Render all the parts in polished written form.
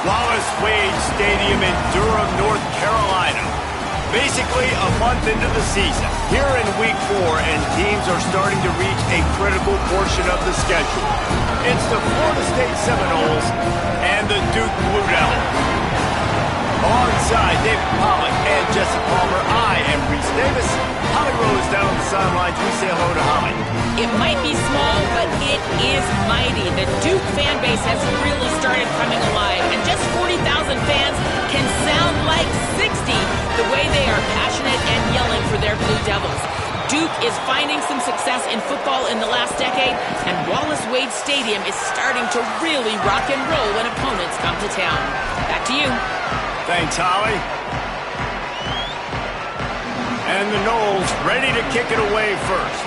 Wallace Wade Stadium in Durham, North Carolina. Basically a month into the season, here in week 4, and teams are starting to reach a critical portion of the schedule. It's the Florida State Seminoles and the Duke Blue Devils. Alongside David Pollock and Jesse Palmer, I am Reese Davis. Holly Rose down on the sidelines. We say hello to Holly. It might be small, but it is mighty. The Duke fan base has really started coming alive, and just 40,000 fans can sound like 60 the way they are passionate and yelling for their Blue Devils. Duke is finding some success in football in the last decade, and Wallace Wade Stadium is starting to really rock and roll when opponents come to town. Back to you. Thanks, Holly. And the Noles ready to kick it away first.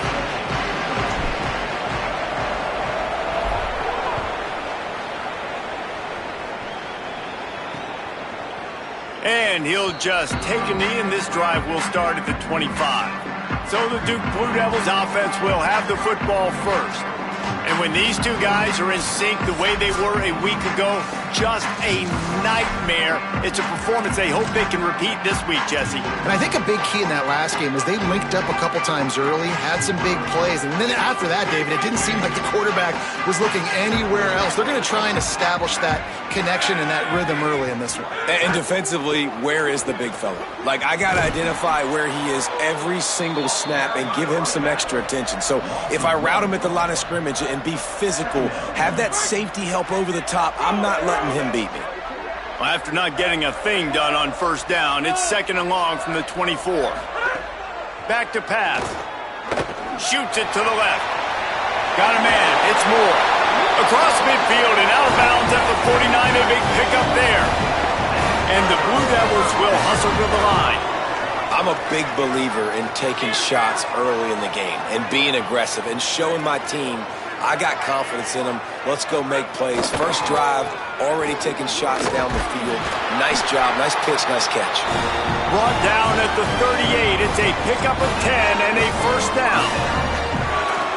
And he'll just take a knee, and this drive will start at the 25. So the Duke Blue Devils offense will have the football first. And when these two guys are in sync the way they were a week ago, just a nightmare. It's a performance they hope they can repeat this week, Jesse. And I think a big key in that last game is they linked up a couple times early, had some big plays, and then after that, David, it didn't seem like the quarterback was looking anywhere else. They're going to try and establish that connection and that rhythm early in this one. And defensively, where is the big fella? Like, I got to identify where he is every single snap and give him some extra attention. So if I route him at the line of scrimmage and be physical, have that safety help over the top, I'm not letting him beat me. Well, after not getting a thing done on first down, it's 2nd and long from the 24. Back to pass. Shoots it to the left. Got a man. It's Moore. Across midfield and out of bounds at the 49. A big pickup there. And the Blue Devils will hustle to the line. I'm a big believer in taking shots early in the game and being aggressive and showing my team I got confidence in them. Let's go make plays. First drive, already taking shots down the field. Nice job, nice pitch, nice catch. Brought down at the 38. It's a pickup of 10 and a first down.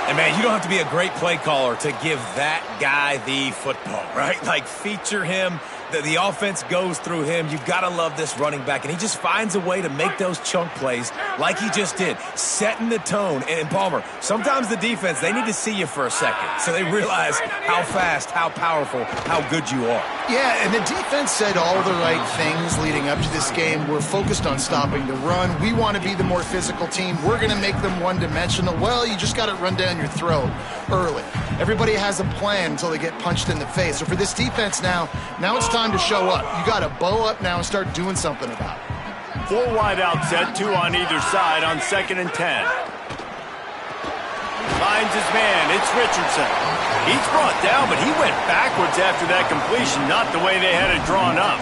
And, man, you don't have to be a great play caller to give that guy the football, right? Like, feature him. The offense goes through him. You've got to love this running back. And he just finds a way to make those chunk plays like he just did, setting the tone. And, Palmer, sometimes the defense, they need to see you for a second so they realize how fast, how powerful, how good you are. Yeah, and the defense said all the right things leading up to this game. We're focused on stopping the run. We want to be the more physical team. We're going to make them one-dimensional. Well, you just got to run down your throat early. Everybody has a plan until they get punched in the face. So for this defense now it's time to show up. You got to bow up now and start doing something about it. 4 wide out set, 2 on either side on 2nd and 10. Finds his man. It's Richardson. He's brought down, but he went backwards after that completion, not the way they had it drawn up.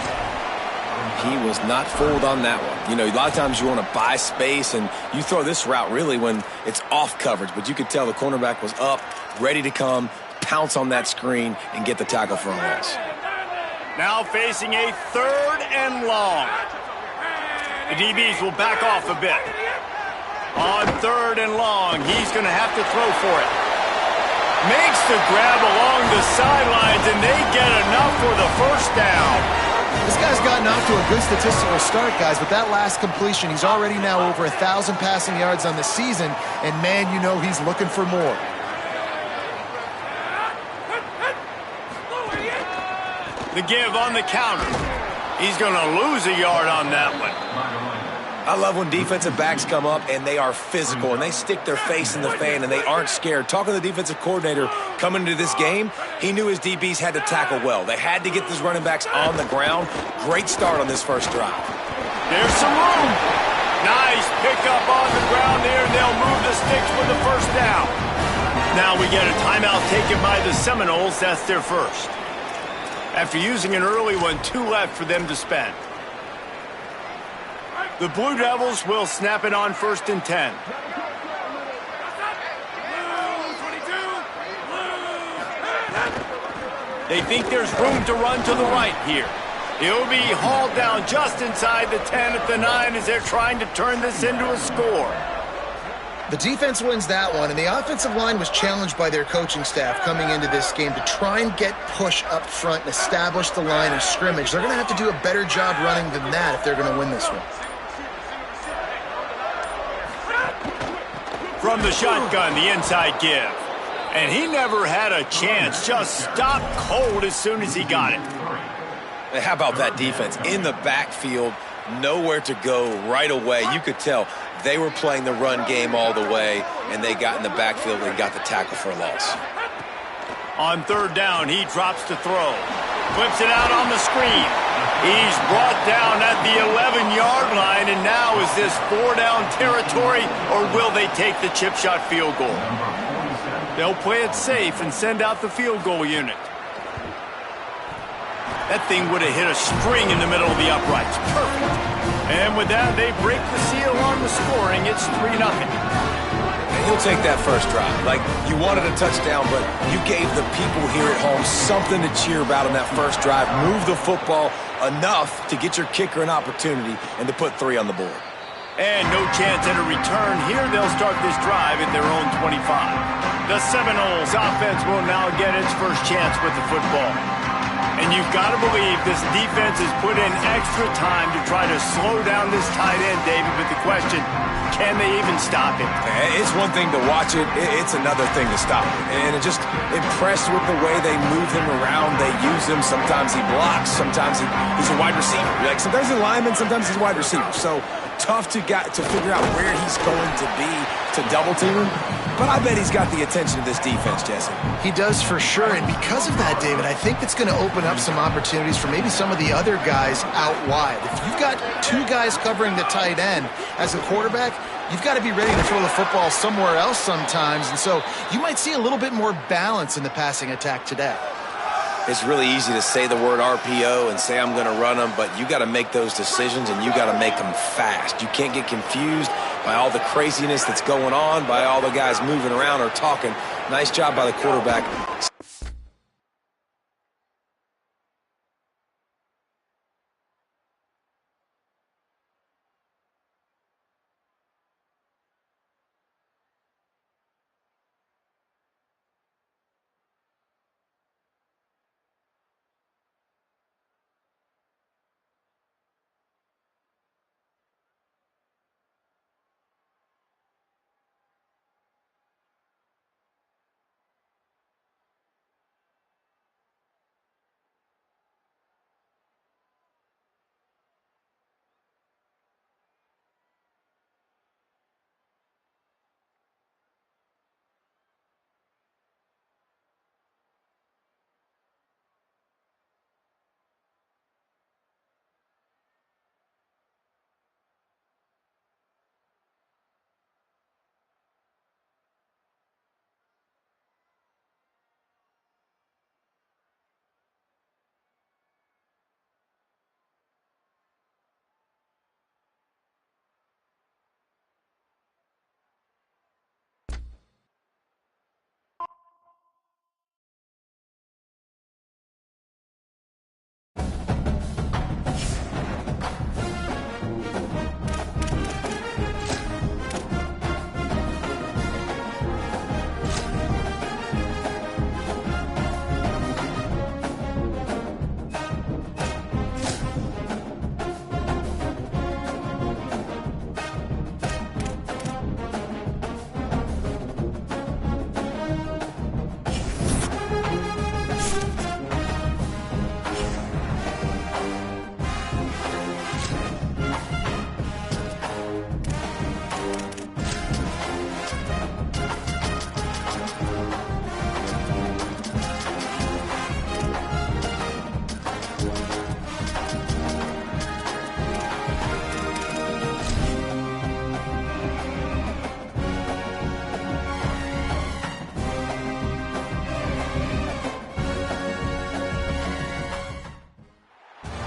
He was not fooled on that one. You know, a lot of times you want to buy space, and you throw this route really when it's off coverage, but you could tell the cornerback was up, ready to come, pounce on that screen, and get the tackle for a loss. Now facing a 3rd and long. The DBs will back off a bit. On 3rd and long, he's going to have to throw for it. Makes the grab along the sidelines, and they get enough for the first down. This guy's gotten off to a good statistical start, guys, but that last completion, he's already now over 1,000 passing yards on the season, and, man, you know he's looking for more. The give on the counter. He's going to lose a yard on that one. I love when defensive backs come up and they are physical and they stick their face in the fan and they aren't scared. Talking to the defensive coordinator coming into this game, he knew his DBs had to tackle well. They had to get these running backs on the ground. Great start on this first drive. There's some room. Nice pickup on the ground there, and they'll move the sticks for the first down. Now we get a timeout taken by the Seminoles. That's their first. After using an early one, 2 left for them to spend. The Blue Devils will snap it on 1st and 10. They think there's room to run to the right here. He'll be hauled down just inside the 10 at the 9 as they're trying to turn this into a score. The defense wins that one, and the offensive line was challenged by their coaching staff coming into this game to try and get push up front and establish the line of scrimmage. They're going to have to do a better job running than that if they're going to win this one. From the shotgun, the inside give. And he never had a chance. Just stopped cold as soon as he got it. How about that defense? In the backfield, nowhere to go right away. You could tell they were playing the run game all the way, and they got in the backfield and got the tackle for a loss. On third down, he drops to throw. Flips it out on the screen. He's brought down at the 11-yard line, and now is this 4-down territory, or will they take the chip shot field goal? They'll play it safe and send out the field goal unit. That thing would have hit a string in the middle of the uprights. Perfect. And with that, they break the seal on the scoring. It's 3-0. And he'll take that first drive. Like, you wanted a touchdown, but you gave the people here at home something to cheer about on that first drive. Move the football enough to get your kicker an opportunity and to put 3 on the board. And no chance at a return. Here they'll start this drive at their own 25. The Seminoles offense will now get its first chance with the football. And you've got to believe this defense has put in extra time to try to slow down this tight end, David, but the question, can they even stop it? It's one thing to watch it. It's another thing to stop it. And it just impressed with the way they move him around. They use him. Sometimes he blocks. Sometimes he's a wide receiver. Like, sometimes he's a lineman. Sometimes he's a wide receiver. So tough to figure out where he's going to be to double team him. But I bet he's got the attention of this defense, Jesse. He does for sure, and because of that, David, I think it's going to open up some opportunities for maybe some of the other guys out wide. If you've got 2 guys covering the tight end as a quarterback, you've got to be ready to throw the football somewhere else sometimes, and so you might see a little bit more balance in the passing attack today. It's really easy to say the word RPO and say I'm going to run them, but you got to make those decisions and you got to make them fast. You can't get confused by all the craziness that's going on, by all the guys moving around or talking. Nice job by the quarterback.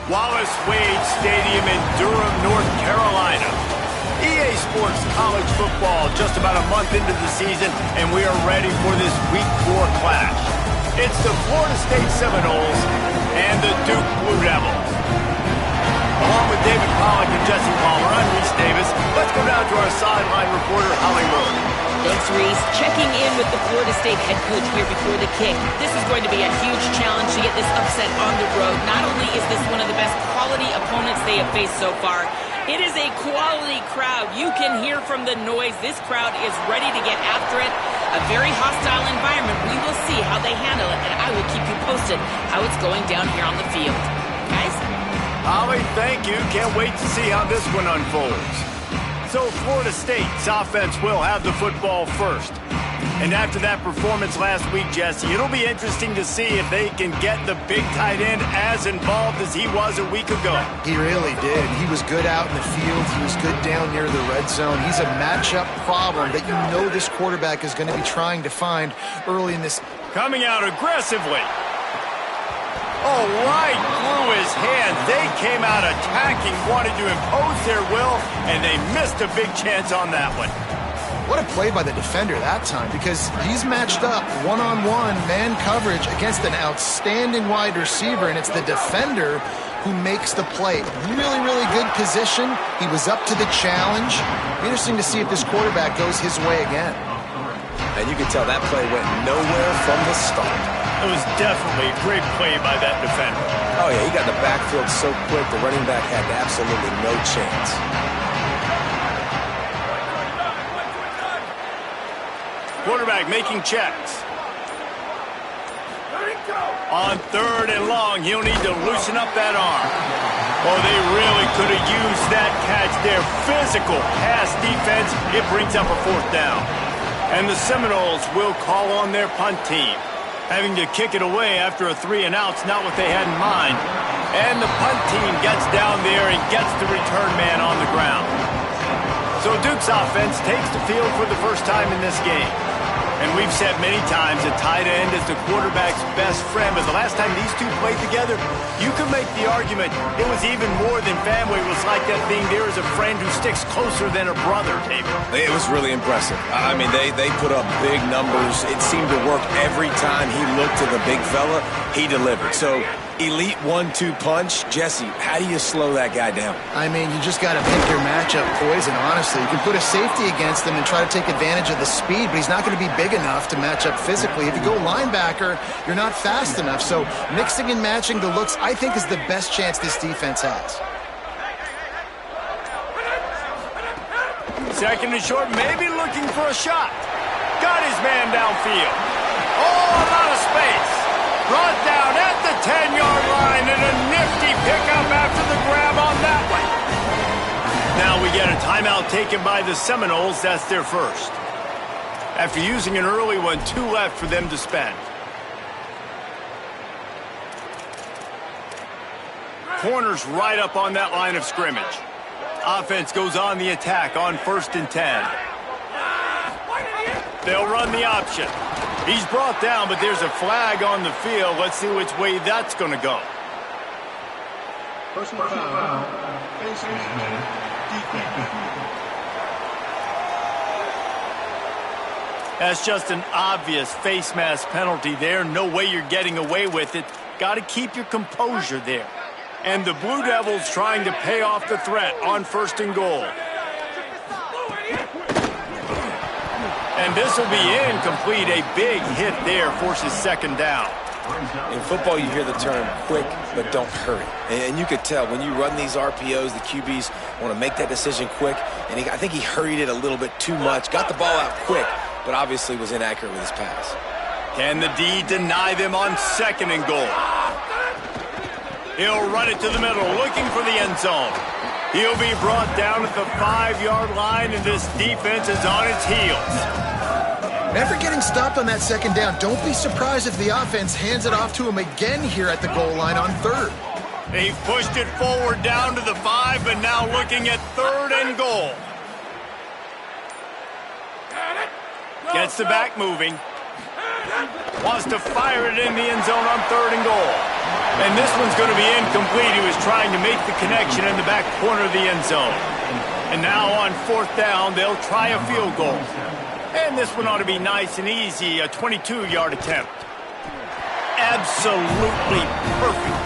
Wallace Wade Stadium in Durham, North Carolina. EA Sports College Football just about a month into the season, and we are ready for this Week 4 clash. It's the Florida State Seminoles and the Duke Blue Devils. Along with David Pollack and Jesse Palmer, I'm Reese Davis. Let's go down to our sideline reporter, Holly Rowe. Thanks, Reese. Checking in with the Florida State head coach here before the kick. This is going to be a huge challenge to get this upset on the road. Not only is this one of the best quality opponents they have faced so far, it is a quality crowd. You can hear from the noise. This crowd is ready to get after it. A very hostile environment. We will see how they handle it, and I will keep you posted how it's going down here on the field. Guys? Holly, thank you. Can't wait to see how this one unfolds. So Florida State's offense will have the football first. And after that performance last week, Jesse, it'll be interesting to see if they can get the big tight end as involved as he was a week ago. He really did. He was good out in the field. He was good down near the red zone. He's a matchup problem that you know this quarterback is going to be trying to find early in this. Coming out aggressively. Oh, right through his hands. They came out attacking, wanted to impose their will, and they missed a big chance on that one. What a play by the defender that time, because he's matched up one-on-one man coverage against an outstanding wide receiver, and it's the defender who makes the play. Really, really good position. He was up to the challenge. Interesting to see if this quarterback goes his way again. And you can tell that play went nowhere from the start. It was definitely a great play by that defender. Oh, yeah, he got in the backfield so quick, the running back had absolutely no chance. Quarterback making checks. On 3rd and long, he'll need to loosen up that arm. Oh, they really could have used that catch there. Physical pass defense, it brings up a 4th down. And the Seminoles will call on their punt team. Having to kick it away after a 3-and-out's not what they had in mind. And the punt team gets down there and gets the return man on the ground. So Duke's offense takes the field for the first time in this game. And we've said many times that tight end is the quarterback's best friend, but the last time these two played together, you could make the argument it was even more than family. It was like that being there as a friend who sticks closer than a brother, David. It was really impressive. I mean, they put up big numbers. It seemed to work every time he looked to the big fella. He delivered. So, elite 1-2 punch. Jesse, how do you slow that guy down? I mean, you just got to pick your matchup poison, honestly. You can put a safety against him and try to take advantage of the speed, but he's not going to be big enough to match up physically. If you go linebacker, you're not fast enough. So mixing and matching the looks, I think, is the best chance this defense has. 2nd and short, maybe looking for a shot. Got his man downfield. Oh, a lot of space. Brought down at the 10-yard line, and a nifty pickup after the grab on that one. Now we get a timeout taken by the Seminoles. That's their first. After using an early one, 2 left for them to spend. Corners right up on that line of scrimmage. Offense goes on the attack on 1st and 10. They'll run the option. He's brought down, but there's a flag on the field. Let's see which way that's going to go. Personal foul. That's just an obvious face mask penalty there. No way you're getting away with it. Got to keep your composure there. And the Blue Devils trying to pay off the threat on 1st and goal. And this will be incomplete. A big hit there forces 2nd down. In football, you hear the term quick, but don't hurry. And you could tell when you run these RPOs, the QBs want to make that decision quick. And I think he hurried it a little bit too much. Got the ball out quick, but obviously was inaccurate with his pass. Can the D deny them on 2nd and goal? He'll run it to the middle, looking for the end zone. He'll be brought down at the 5-yard line, and this defense is on its heels. After getting stopped on that 2nd down, don't be surprised if the offense hands it off to him again here at the goal line on 3rd. They've pushed it forward down to the 5, but now looking at 3rd and goal. Gets the back moving. Wants to fire it in the end zone on 3rd and goal. And this one's going to be incomplete. He was trying to make the connection in the back corner of the end zone. And now on 4th down, they'll try a field goal. And this one ought to be nice and easy, a 22-yard attempt. Absolutely perfect.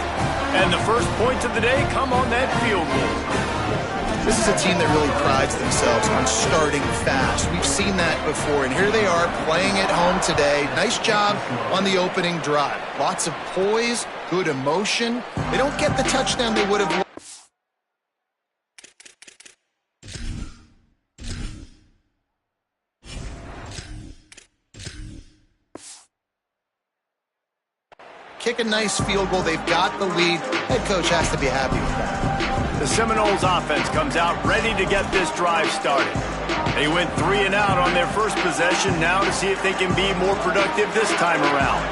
And the first points of the day come on that field goal. This is a team that really prides themselves on starting fast. We've seen that before, and here they are playing at home today. Nice job on the opening drive. Lots of poise, good emotion. They don't get the touchdown they would have. Kick a nice field goal. They've got the lead. Head coach has to be happy with that. The Seminoles offense comes out ready to get this drive started. They went 3 and out on their first possession. Now to see if they can be more productive this time around.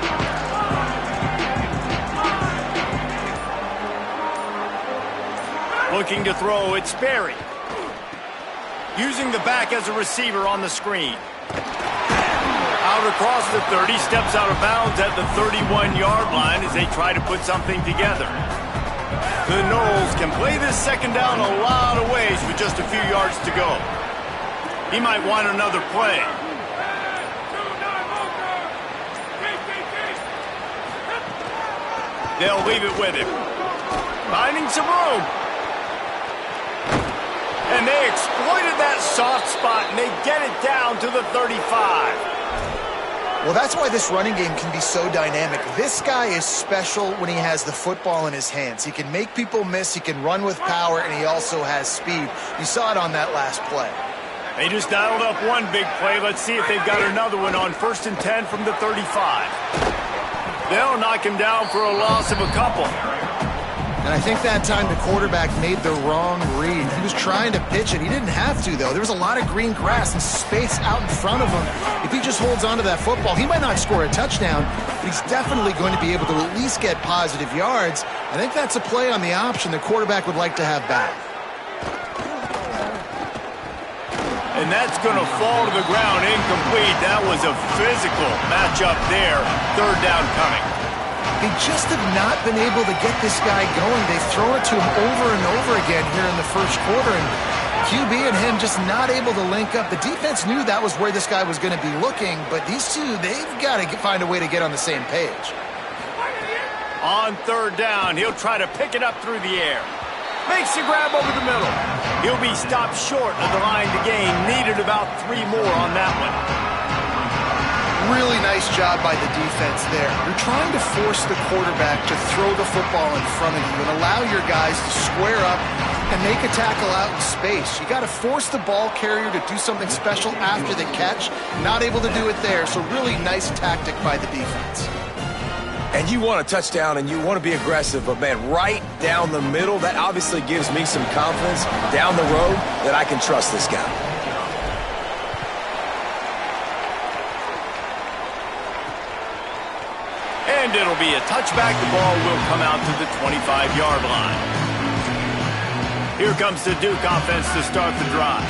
Looking to throw, it's Sperry. Using the back as a receiver on the screen. Out across the 30, steps out of bounds at the 31-yard line as they try to put something together. The Noles can play this second down a lot of ways with just a few yards to go. He might want another play. They'll leave it with him. Finding some room. And they exploited that soft spot, and they get it down to the 35. Well, that's why this running game can be so dynamic. This guy is special when he has the football in his hands. He can make people miss, he can run with power, and he also has speed. You saw it on that last play. They just dialed up one big play. Let's see if they've got another one on 1st and 10 from the 35. They'll knock him down for a loss of a couple. And I think that time the quarterback made the wrong read. He was trying to pitch it. He didn't have to, though. There was a lot of green grass and space out in front of him. If he just holds on to that football, he might not score a touchdown, but he's definitely going to be able to at least get positive yards. I think that's a play on the option the quarterback would like to have back. And that's going to fall to the ground incomplete. That was a physical matchup there. 3rd down coming. They just have not been able to get this guy going. They've thrown it to him over and over again here in the first quarter, and QB and him just not able to link up. The defense knew that was where this guy was going to be looking, but these two, they've got to find a way to get on the same page. On 3rd down, he'll try to pick it up through the air. Makes the grab over the middle. He'll be stopped short of the line to gain. Needed about 3 more on that one. Really nice job by the defense there. You're trying to force the quarterback to throw the football in front of you and allow your guys to square up and make a tackle out in space. You got to force the ball carrier to do something special after the catch. Not able to do it there, so really nice tactic by the defense. And you want a touchdown and you want to be aggressive, but man, right down the middle, that obviously gives me some confidence down the road that I can trust this guy. And it'll be a touchback. The ball will come out to the 25-yard line. Here comes the Duke offense to start the drive.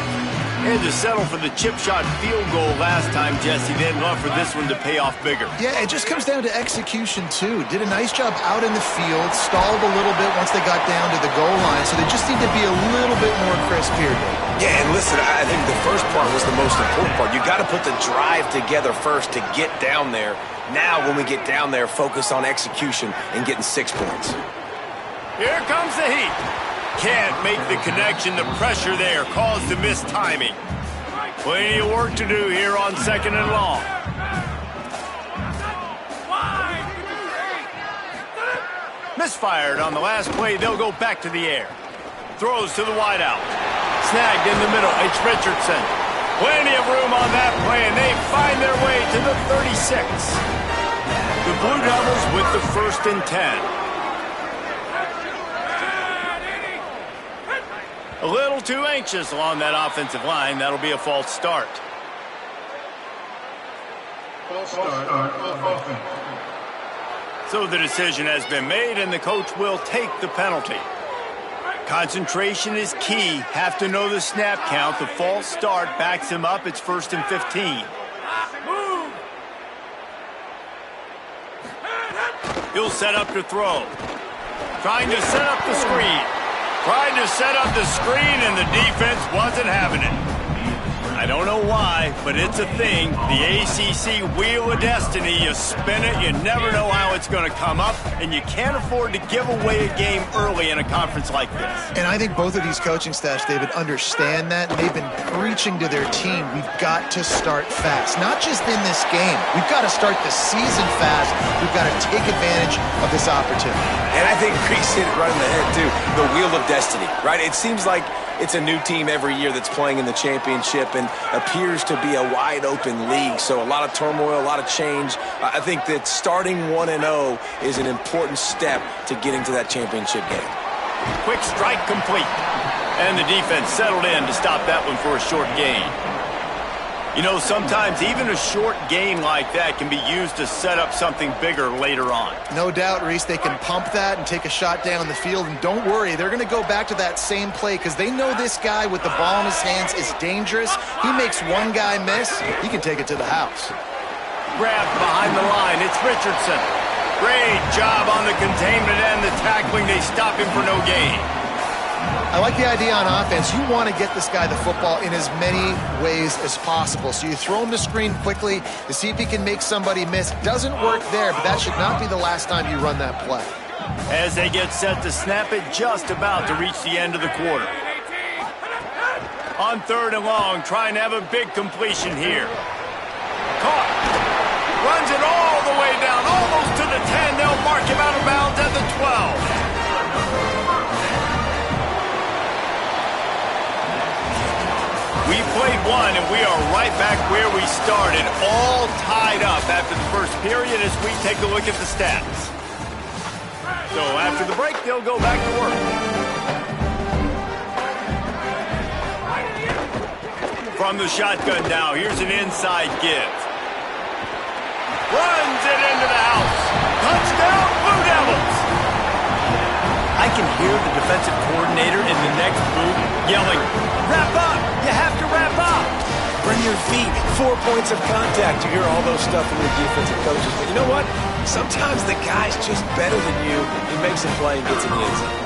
They had to settle for the chip shot field goal last time, Jesse. They'd love for this one to pay off bigger. Yeah, it just comes down to execution, too. Did a nice job out in the field, stalled a little bit once they got down to the goal line, so they just need to be a little bit more crisp here. Yeah, and listen, I think the first part was the most important part. You got to put the drive together first to get down there. Now, when we get down there, focus on execution and getting 6 points. Here comes the heat. Can't make the connection. The pressure there caused the missed timing. Plenty of work to do here on 2nd and long. Misfired on the last play. They'll go back to the air. Throws to the wideout. Snagged in the middle. It's Richardson. Plenty of room on that play, and they find their way to the 36. The Blue Devils with the 1st and 10. A little too anxious along that offensive line. That'll be a false start. So the decision has been made, and the coach will take the penalty. Concentration is key. Have to know the snap count. The false start backs him up. It's 1st and 15. He'll set up to throw. Trying to set up the screen. Tried to set up the screen, and the defense wasn't having it. I don't know why, but it's a thing. The ACC Wheel of Destiny, you spin it, you never know how it's going to come up, and you can't afford to give away a game early in a conference like this. And I think both of these coaching staffs, David, understand that, and they've been preaching to their team, we've got to start fast. Not just in this game. We've got to start the season fast. We've got to take advantage of this opportunity. And I think Reese hit it right in the head, too. The Wheel of Destiny, right? It seems like it's a new team every year that's playing in the championship and appears to be a wide-open league. So a lot of turmoil, a lot of change. I think that starting 1-0 is an important step to getting to that championship game. Quick strike complete. And the defense settled in to stop that one for a short gain. You know, sometimes even a short gain like that can be used to set up something bigger later on. No doubt, Reese, they can pump that and take a shot down the field. And don't worry, they're going to go back to that same play because they know this guy with the ball in his hands is dangerous. He makes one guy miss, he can take it to the house. Grabbed behind the line, it's Richardson. Great job on the containment and the tackling. They stop him for no gain. I like the idea on offense. You want to get this guy the football in as many ways as possible. So you throw him the screen quickly to see if he can make somebody miss. Doesn't work there, but that should not be the last time you run that play. As they get set to snap it, just about to reach the end of the quarter. On 3rd and long, trying to have a big completion here. Caught. Runs it all the way down, almost to the 10. They'll mark him out of bounds at the 12. We played one, and we are right back where we started, all tied up after the first period as we take a look at the stats. So after the break, they'll go back to work. From the shotgun now, here's an inside give. Runs it into the house. Touchdown, Blue Devils! I can hear the defensive coordinator in the next booth yelling, "Wrap up! You have to wrap up!" Bring your feet, 4 points of contact. You hear all those stuff from the defensive coaches. But you know what? Sometimes the guy's just better than you. He makes a play and gets in the end zone.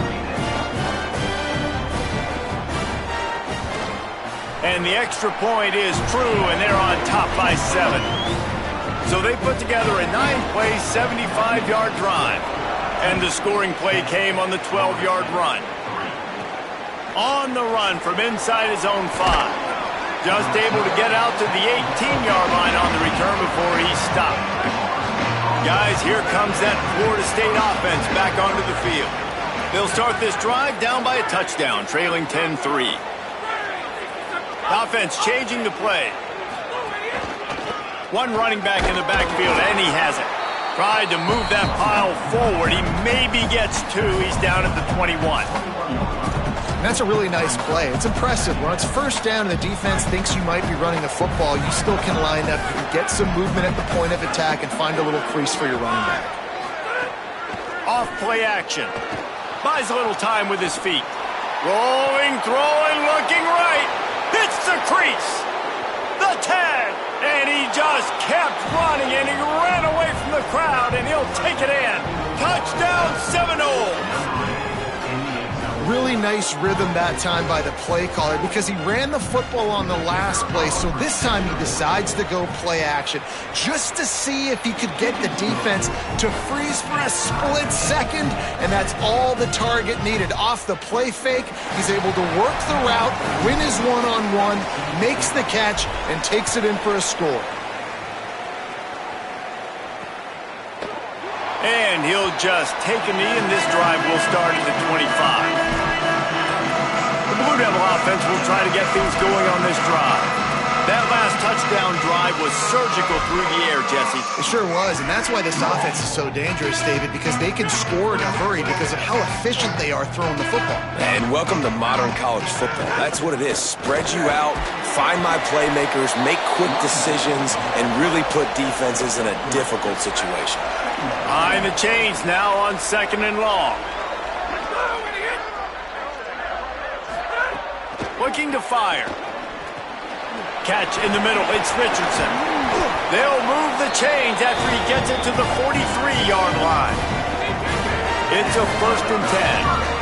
And the extra point is true, and they're on top by 7. So they put together a 9-play, 75-yard drive. And the scoring play came on the 12-yard run. On the run from inside his own 5. Just able to get out to the 18-yard line on the return before he stopped. Guys, here comes that Florida State offense back onto the field. They'll start this drive down by a touchdown, trailing 10-3. Offense changing the play. One running back in the backfield, and he has it. Tried to move that pile forward. He maybe gets 2. He's down at the 21. And that's a really nice play. It's impressive. When it's first down and the defense thinks you might be running the football, you still can line up. You can get some movement at the point of attack and find a little crease for your running back. Off play action. Buys a little time with his feet. Rolling, throwing, looking right. Hits the crease. The 10. And he just kept running, and he ran away from the crowd, and he'll take it in. Touchdown, Seminoles. Really nice rhythm that time by the play caller because he ran the football on the last play, so this time he decides to go play action just to see if he could get the defense to freeze for a split second, and that's all the target needed. Off the play fake, he's able to work the route, win his one-on-one, makes the catch, and takes it in for a score. And he'll just take a knee, and this drive will start at the 25. The Blue Devil offense will try to get things going on this drive. That last touchdown drive was surgical through the air, Jesse. It sure was, and that's why this offense is so dangerous, David, because they can score in a hurry because of how efficient they are throwing the football. And welcome to modern college football. That's what it is. Spread you out, find my playmakers, make quick decisions, and really put defenses in a difficult situation. Behind the chains now on 2nd and long. Looking to fire. Catch in the middle. It's Richardson. They'll move the chains after he gets it to the 43-yard line. It's a 1st and 10.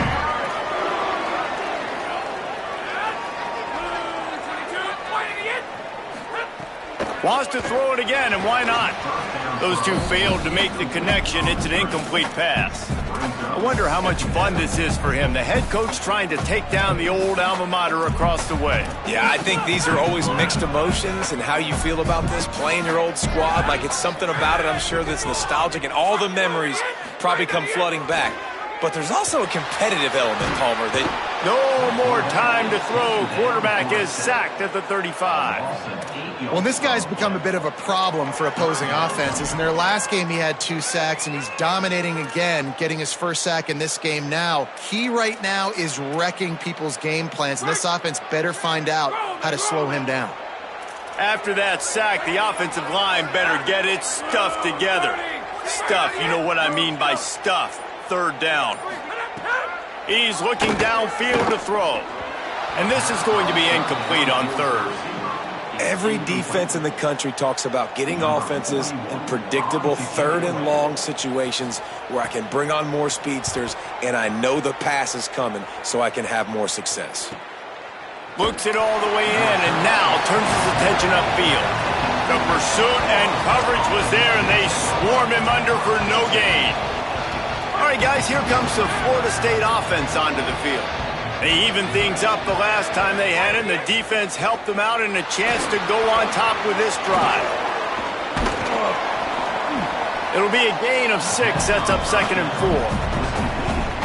Wants to throw it again, and why not? Those two failed to make the connection. It's an incomplete pass. I wonder how much fun this is for him. The head coach trying to take down the old alma mater across the way. Yeah, I think these are always mixed emotions and how you feel about this, playing your old squad. Like, it's something about it, I'm sure, that's nostalgic, and all the memories probably come flooding back. But there's also a competitive element, Palmer, that... No more time to throw. Quarterback is sacked at the 35. Well, this guy's become a bit of a problem for opposing offenses. In their last game, he had 2 sacks, and he's dominating again, getting his first sack in this game now. He right now is wrecking people's game plans, and this offense better find out how to slow him down. After that sack, the offensive line better get its stuff together. Stuff, you know what I mean by stuff. Third down. He's looking downfield to throw. And this is going to be incomplete on third. Every defense in the country talks about getting offenses in predictable third and long situations where I can bring on more speedsters and I know the pass is coming so I can have more success. Looks it all the way in and now turns his attention upfield. The pursuit and coverage was there and they swarm him under for no gain. All right, guys, here comes the Florida State offense onto the field. They evened things up the last time they had it, and the defense helped them out and a chance to go on top with this drive. It'll be a gain of 6, sets up 2nd and 4.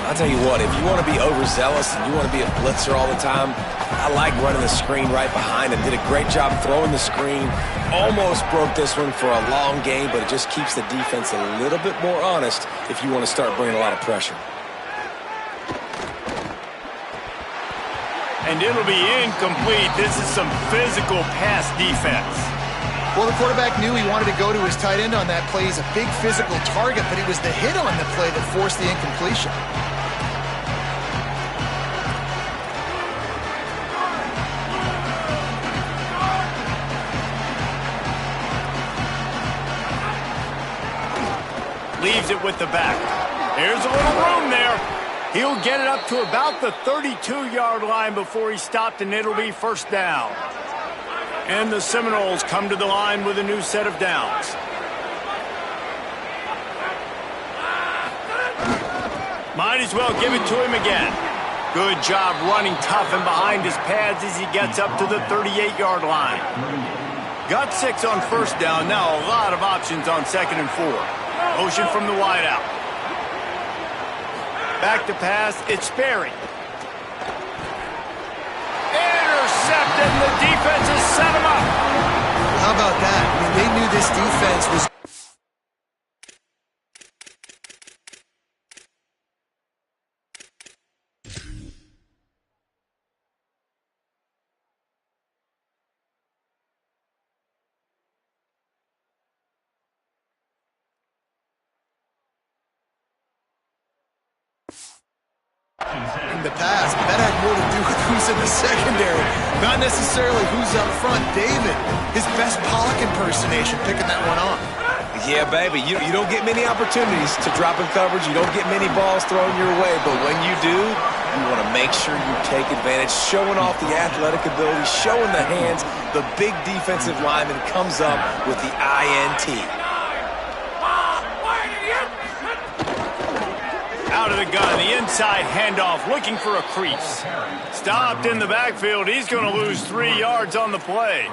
I'll tell you what, if you want to be overzealous and you want to be a blitzer all the time, I like running the screen right behind him. Did a great job throwing the screen. Almost broke this one for a long game, but it just keeps the defense a little bit more honest if you want to start bringing a lot of pressure. And it'll be incomplete. This is some physical pass defense. Well, the quarterback knew he wanted to go to his tight end on that play. He's a big physical target, but it was the hit on the play that forced the incompletion. Leaves it with the back. There's a little room there. He'll get it up to about the 32-yard line before he stopped, and it'll be first down. And the Seminoles come to the line with a new set of downs. Might as well give it to him again. Good job running tough and behind his pads as he gets up to the 38-yard line. Got 6 on first down. Now a lot of options on 2nd and 4. Motion from the wideout. Back to pass. It's Sperry. Intercepted, and the defense has set him up. How about that? I mean, they knew this defense was... in the past, but that had more to do with who's in the secondary, not necessarily who's up front. David, his best Pollock impersonation, picking that one off. Yeah, baby, you don't get many opportunities to drop in coverage. You don't get many balls thrown your way, but when you do, you want to make sure you take advantage, showing off the athletic ability, showing the hands. The big defensive lineman comes up with the INT. Out of the gun, the inside handoff, looking for a crease. Stopped in the backfield. He's going to lose 3 yards on the play.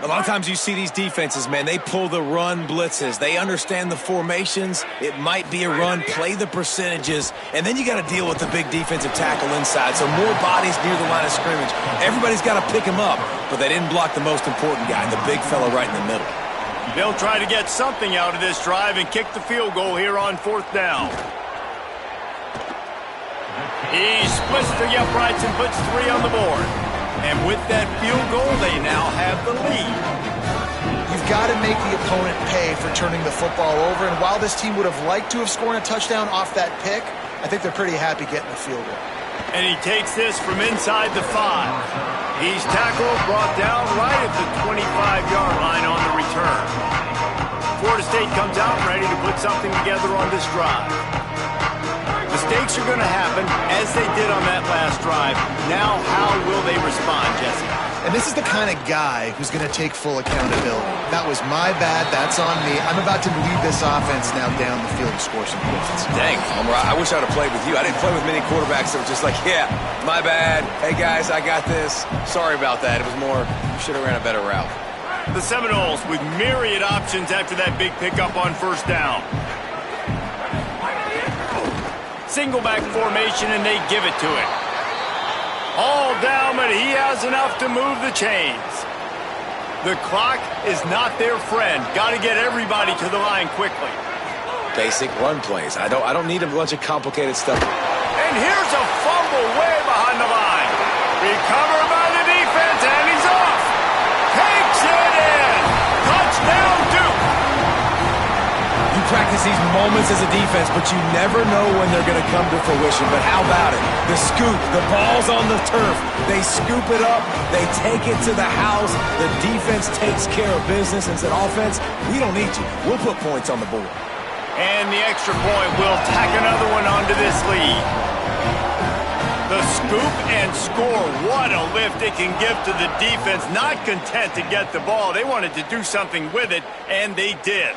A lot of times you see these defenses, man, they pull the run blitzes. They understand the formations. It might be a run, play the percentages, and then you got to deal with the big defensive tackle inside. So more bodies near the line of scrimmage. Everybody's got to pick him up, but they didn't block the most important guy, the big fella right in the middle. They'll try to get something out of this drive and kick the field goal here on 4th down. He splits the uprights and puts 3 on the board. And with that field goal, they now have the lead. You've got to make the opponent pay for turning the football over. And while this team would have liked to have scored a touchdown off that pick, I think they're pretty happy getting the field goal. And he takes this from inside the 5. He's tackled, brought down right at the 25-yard line on the return. Florida State comes out ready to put something together on this drive. Mistakes are going to happen, as they did on that last drive. Now, how will they respond, Jesse? And this is the kind of guy who's going to take full accountability. That was my bad. That's on me. I'm about to lead this offense now down the field to score some points. Dang, I wish I would have played with you. I didn't play with many quarterbacks that were just like, yeah, my bad. Hey, guys, I got this. Sorry about that. It was more, you should have ran a better route. The Seminoles with myriad options after that big pickup on first down. Single back formation, and they give it to it. All down, but he has enough to move the chains. The clock is not their friend. Got to get everybody to the line quickly. Basic run plays. I don't need a bunch of complicated stuff. And here's a fumble way behind the line. Recovered by the defense, and he's off. Takes it in. Touchdown, Duke. You practice these moments as a defense, but you never know when they're going to come to fruition. But how about it? The scoop, the ball's on the turf. They scoop it up. They take it to the house. The defense takes care of business and said, offense, we don't need you. We'll put points on the board. And the extra point will tack another one onto this lead. The scoop and score. What a lift it can give to the defense. Not content to get the ball. They wanted to do something with it, and they did.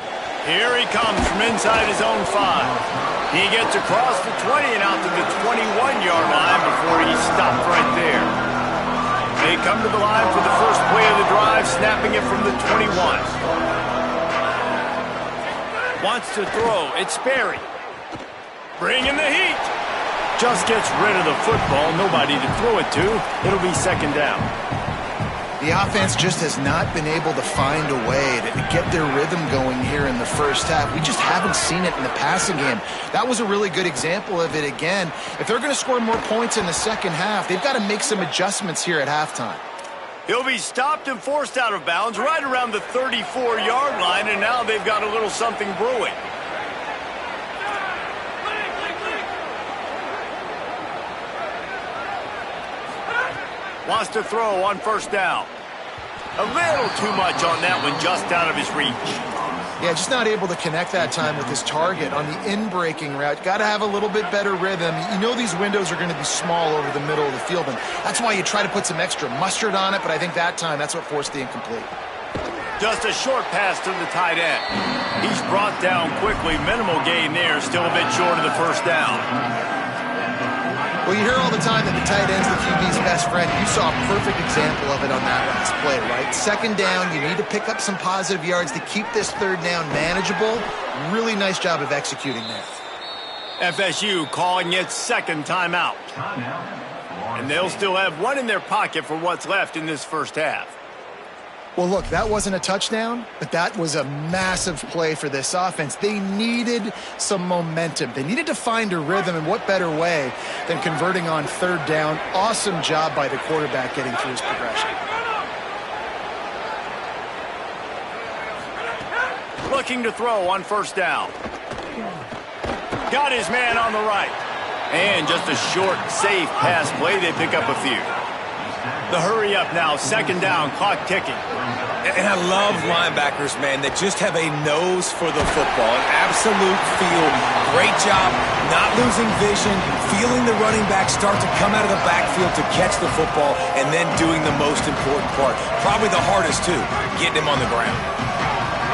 Here he comes from inside his own 5. He gets across the 20 and out to the 21-yard line before he stopped right there. They come to the line for the first play of the drive, snapping it from the 21. Wants to throw. It's Sperry. Bringing the heat. Just gets rid of the football. Nobody to throw it to. It'll be second down. The offense just has not been able to find a way to get their rhythm going here in the first half. We just haven't seen it in the passing game. That was a really good example of it again. If they're going to score more points in the second half, they've got to make some adjustments here at halftime. He'll be stopped and forced out of bounds right around the 34-yard line, and now they've got a little something brewing. Wants to throw on first down. A little too much on that one, just out of his reach. Yeah, just not able to connect that time with his target on the in-breaking route. Got to have a little bit better rhythm. You know these windows are going to be small over the middle of the field, and that's why you try to put some extra mustard on it, but I think that time that's what forced the incomplete. Just a short pass to the tight end. He's brought down quickly. Minimal gain there, still a bit short of the first down. Well, you hear all the time that the tight end's the QB's best friend. You saw a perfect example of it on that last play, right? Second down, you need to pick up some positive yards to keep this third down manageable. Really nice job of executing that. FSU calling its second timeout. And they'll still have one in their pocket for what's left in this first half. Well, look, that wasn't a touchdown, but that was a massive play for this offense. They needed some momentum. They needed to find a rhythm, and what better way than converting on third down. Awesome job by the quarterback getting through his progression. Looking to throw on first down. Got his man on the right. And just a short, safe pass play. They pick up a few. The hurry up now, second down, clock ticking. And I love linebackers, man, that just have a nose for the football, an absolute feel. Great job not losing vision, feeling the running back start to come out of the backfield to catch the football, and then doing the most important part. Probably the hardest, too, getting him on the ground.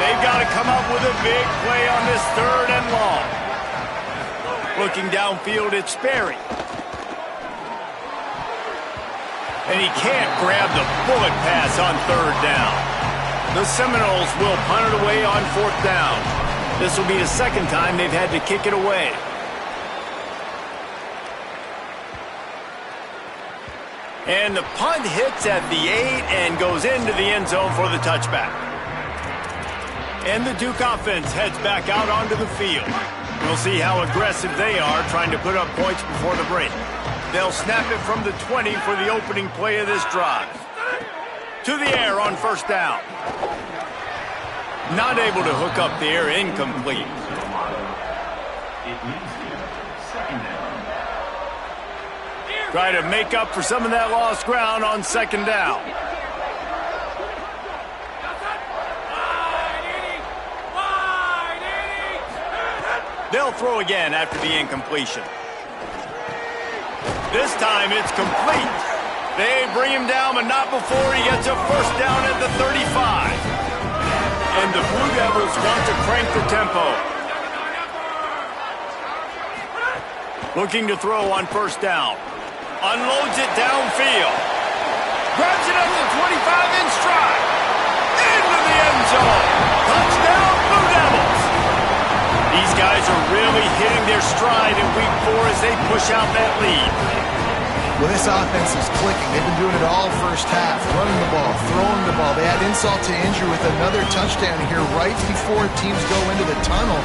They've got to come up with a big play on this third and long. Looking downfield, it's Sperry. And he can't grab the bullet pass on third down. The Seminoles will punt it away on fourth down. This will be the second time they've had to kick it away. And the punt hits at the 8 and goes into the end zone for the touchback. And the Duke offense heads back out onto the field. We'll see how aggressive they are trying to put up points before the break. They'll snap it from the 20 for the opening play of this drive. To the air on first down. Not able to hook up the air, incomplete. Try to make up for some of that lost ground on second down. They'll throw again after the incompletion. This time it's complete. They bring him down, but not before he gets a first down at the 35. And the Blue Devils want to crank the tempo. Looking to throw on first down. Unloads it downfield. Grabs it up to 25 in stride. Into the end zone. Touchdown, Blue Devils. These guys are really hitting their stride in week 4 as they push out that lead. Well, this offense is clicking. They've been doing it all first half. Running the ball, throwing the ball. They had insult to injury with another touchdown here right before teams go into the tunnel.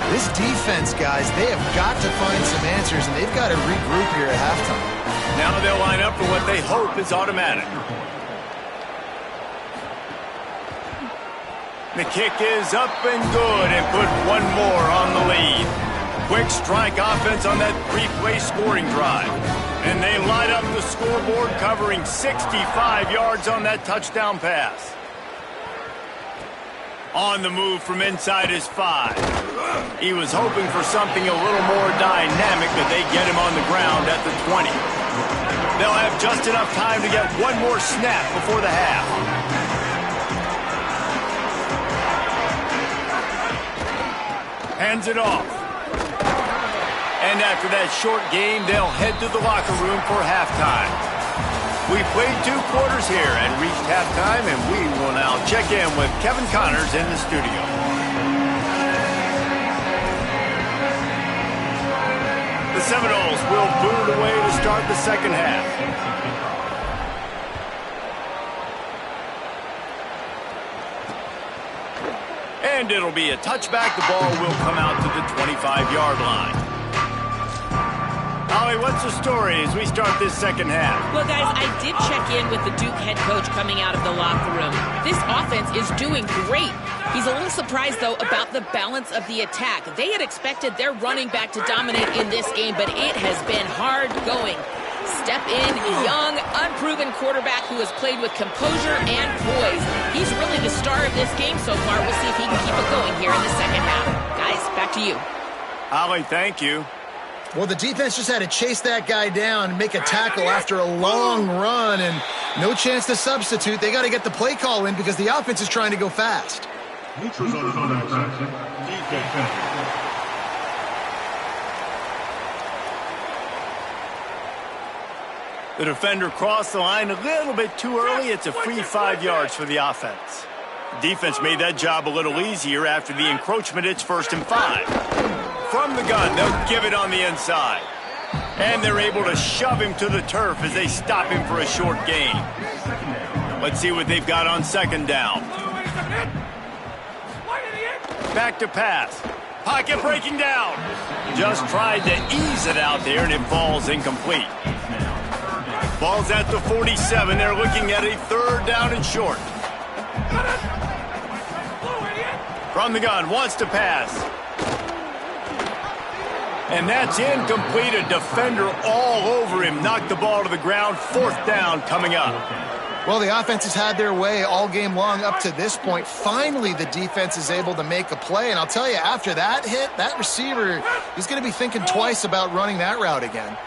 This defense, guys, they have got to find some answers, and they've got to regroup here at halftime. Now they'll line up for what they hope is automatic. The kick is up and good and put one more on the lead. Quick strike offense on that 3-play scoring drive. And they light up the scoreboard, covering 65 yards on that touchdown pass. On the move from inside his 5. He was hoping for something a little more dynamic, but they get him on the ground at the 20. They'll have just enough time to get one more snap before the half. Hands it off. And after that short game, they'll head to the locker room for halftime. We played 2 quarters here and reached halftime, and we will now check in with Kevin Connors in the studio. The Seminoles will boot it away to start the second half. And it'll be a touchback. The ball will come out to the 25-yard line. Holly, what's the story as we start this second half? Well, guys, I did check in with the Duke head coach coming out of the locker room. This offense is doing great. He's a little surprised, though, about the balance of the attack. They had expected their running back to dominate in this game, but it has been hard going. Step in, young, unproven quarterback who has played with composure and poise. He's really the star of this game so far. We'll see if he can keep it going here in the second half. Guys, back to you. Holly, thank you. Well, the defense just had to chase that guy down and make a tackle after a long run, and no chance to substitute. They got to get the play call in because the offense is trying to go fast. The defender crossed the line a little bit too early. It's a free 5 yards for the offense. The defense made that job a little easier after the encroachment. It's 1st and 5. From the gun, they'll give it on the inside. And they're able to shove him to the turf as they stop him for a short gain. Let's see what they've got on second down. Back to pass. Pocket breaking down. Just tried to ease it out there, and it falls incomplete. Ball's at the 47. They're looking at a 3rd down and short. From the gun, wants to pass. And that's incomplete. A defender all over him. Knocked the ball to the ground. 4th down coming up. Well, the offense has had their way all game long up to this point. Finally, the defense is able to make a play. And I'll tell you, after that hit, that receiver is going to be thinking twice about running that route again.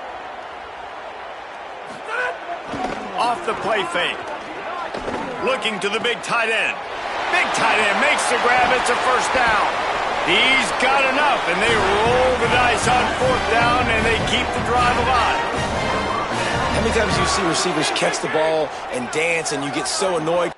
Off the play fake. Looking to the big tight end. Big tight end makes the grab. It's a 1st down. He's got enough, and they roll the dice on 4th down, and they keep the drive alive. How many times do you see receivers catch the ball and dance, and you get so annoyed?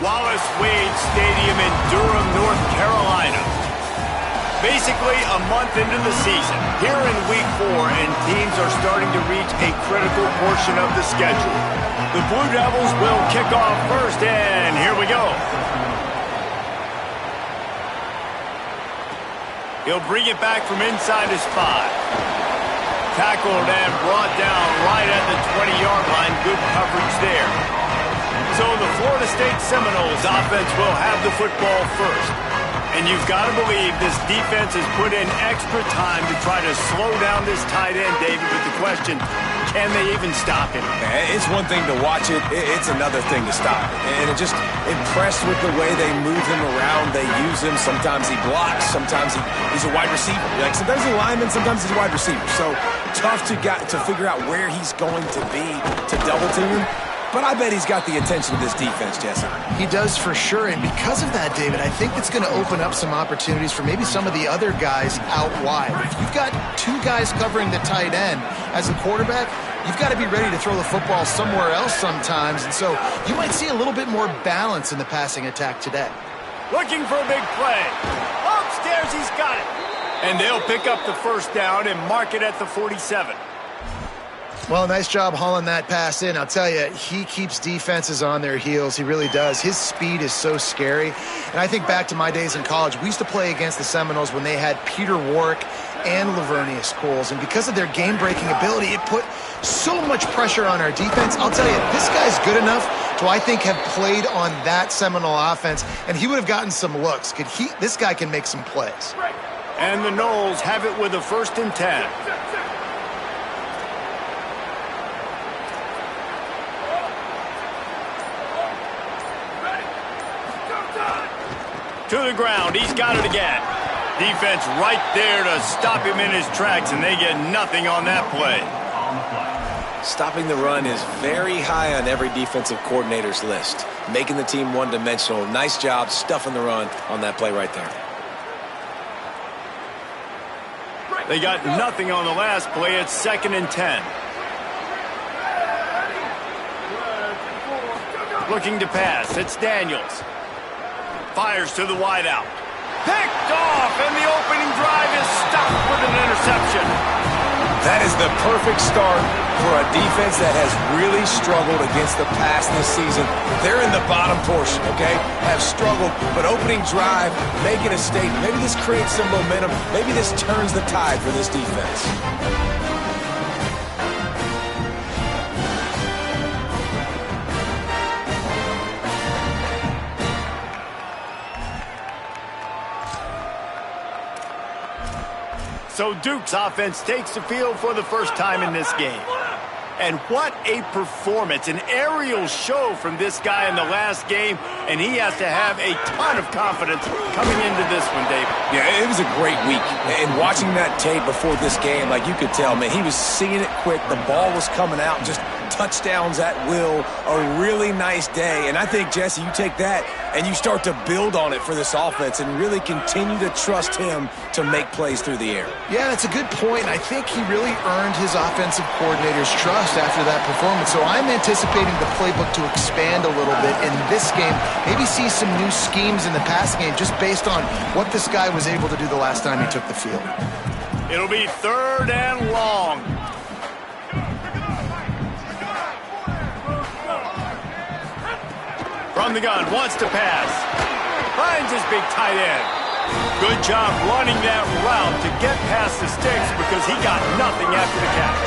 Wallace Wade Stadium in Durham, North Carolina. Basically a month into the season, here in week 4, and teams are starting to reach a critical portion of the schedule. The Blue Devils will kick off first, and here we go. He'll bring it back from inside his 5. Tackled and brought down right at the 20-yard line. Good coverage there. So the Florida State Seminoles offense will have the football first. And you've got to believe this defense has put in extra time to try to slow down this tight end, David, with the question, can they even stop him? It's one thing to watch it. It's another thing to stop it. And it just impressed with the way they move him around. They use him. Sometimes he blocks. Sometimes he's a wide receiver. Like sometimes he's a lineman. Sometimes he's a wide receiver. So tough to figure out where he's going to be to double team him. But I bet he's got the attention of this defense, Jesse. He does for sure, and because of that, David, I think it's going to open up some opportunities for maybe some of the other guys out wide. If you've got 2 guys covering the tight end as the quarterback, you've got to be ready to throw the football somewhere else sometimes, and so you might see a little bit more balance in the passing attack today. Looking for a big play. Upstairs, he's got it. And they'll pick up the first down and mark it at the 47. Well, nice job hauling that pass in. I'll tell you, he keeps defenses on their heels. He really does. His speed is so scary. And I think back to my days in college. We used to play against the Seminoles when they had Peter Warrick and Lavernius Coles. And because of their game-breaking ability, it put so much pressure on our defense. I'll tell you, this guy's good enough to, I think, have played on that Seminole offense. And he would have gotten some looks. This guy can make some plays. And the Noles have it with a 1st and 10. To the ground, he's got it again. Defense right there to stop him in his tracks, and they get nothing on that play. Stopping the run is very high on every defensive coordinator's list. Making the team one-dimensional. Nice job stuffing the run on that play right there. They got nothing on the last play. It's 2nd and 10. Looking to pass. It's Daniels. Fires to the wideout. Picked off, and the opening drive is stopped with an interception. That is the perfect start for a defense that has really struggled against the pass this season. They're in the bottom portion, okay? Have struggled, but opening drive, making a statement. Maybe this creates some momentum. Maybe this turns the tide for this defense. So Duke's offense takes the field for the first time in this game. And what a performance, an aerial show from this guy in the last game, and he has to have a ton of confidence coming into this one, David. Yeah, it was a great week. And watching that tape before this game, like you could tell, man, he was seeing it quick. The ball was coming out, just touchdowns at will. A really nice day. And I think, Jesse, you take that and you start to build on it for this offense and really continue to trust him to make plays through the air. Yeah, that's a good point. I think he really earned his offensive coordinator's trust after that performance. So I'm anticipating the playbook to expand a little bit in this game. Maybe see some new schemes in the passing game just based on what this guy was able to do the last time he took the field. It'll be 3rd and long. From the gun, wants to pass. Finds his big tight end. Good job running that route to get past the sticks because he got nothing after the catch.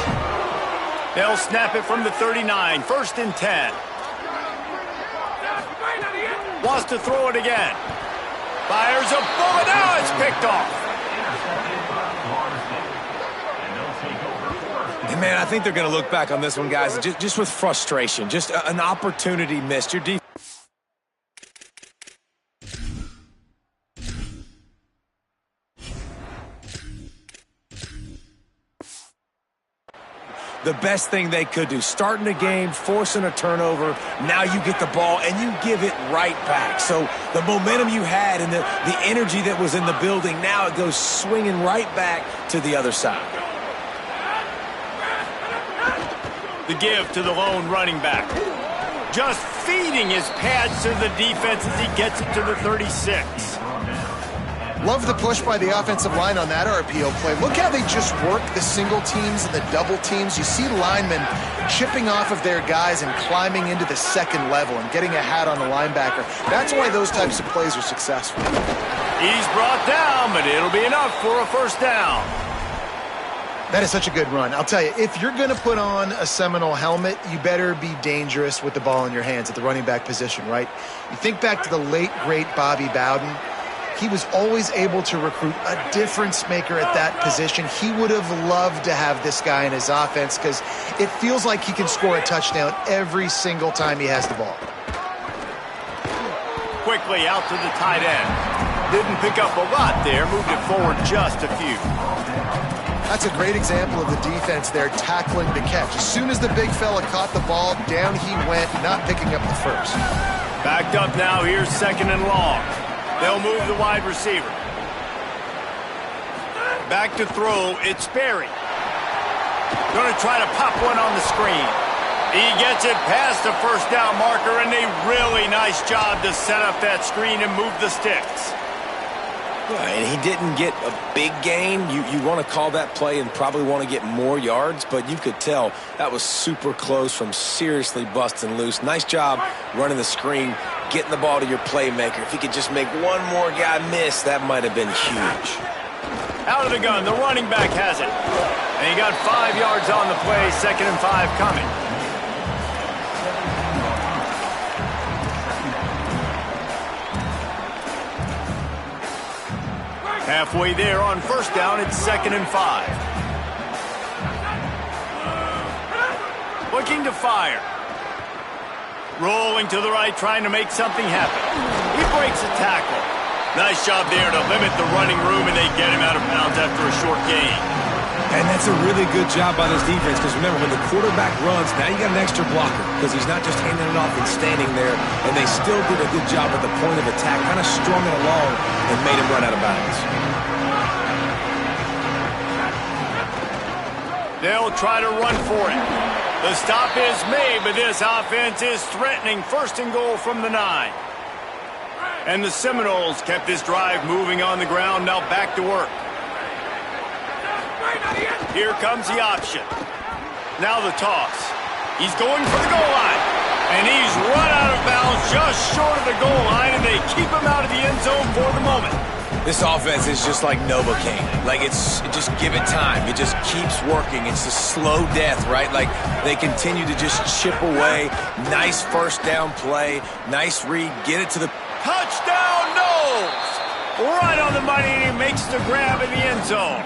They'll snap it from the 39, 1st and 10. Wants to throw it again. Fires a bullet. Now it's picked off. And man, I think they're going to look back on this one, guys, just with frustration. Just an opportunity missed. Your defense. The best thing they could do, starting a game, forcing a turnover, now you get the ball and you give it right back. So the momentum you had and the energy that was in the building, now it goes swinging right back to the other side. The give to the lone running back. Just feeding his pads to the defense as he gets it to the 36. Love the push by the offensive line on that RPO play. Look how they just work the single teams and the double teams. You see linemen chipping off of their guys and climbing into the second level and getting a hat on the linebacker. That's why those types of plays are successful. He's brought down, but it'll be enough for a first down. That is such a good run. I'll tell you, if you're going to put on a Seminole helmet, you better be dangerous with the ball in your hands at the running back position, right? You think back to the late, great Bobby Bowden. He was always able to recruit a difference maker at that position. He would have loved to have this guy in his offense because it feels like he can score a touchdown every single time he has the ball. Quickly out to the tight end. Didn't pick up a lot there, moved it forward just a few. That's a great example of the defense there tackling the catch. As soon as the big fella caught the ball, down he went, not picking up the first. Backed up now, here's second and long. They'll move the wide receiver. Back to throw, it's Berry. Going to try to pop one on the screen. He gets it past the first down marker, and a really nice job to set up that screen and move the sticks. And he didn't get a big gain. You want to call that play and probably want to get more yards, but you could tell that was super close from seriously busting loose. Nice job running the screen, getting the ball to your playmaker. If he could just make one more guy miss, that might have been huge. Out of the gun, the running back has it. And he got 5 yards on the play, 2nd and 5 coming. Halfway there on first down, it's 2nd and 5. Looking to fire. Rolling to the right, trying to make something happen. He breaks a tackle. Nice job there to limit the running room, and they get him out of bounds after a short gain. And that's a really good job by this defense, because remember, when the quarterback runs, now you got an extra blocker, because he's not just handing it off and standing there, and they still did a good job at the point of attack, kind of strung it along and made him run out of bounds. They'll try to run for it. The stop is made, but this offense is threatening 1st and goal from the 9. And the Seminoles kept this drive moving on the ground, now back to work. Here comes the option. Now the toss. He's going for the goal line. And he's run out of bounds just short of the goal line, and they keep him out of the end zone for the moment. This offense is just like Novocaine. Like, just give it time. It just keeps working. It's a slow death, right? Like, they continue to just chip away. Nice first down play. Nice read. Get it to the... Touchdown, Knowles! Right on the money, and he makes the grab in the end zone.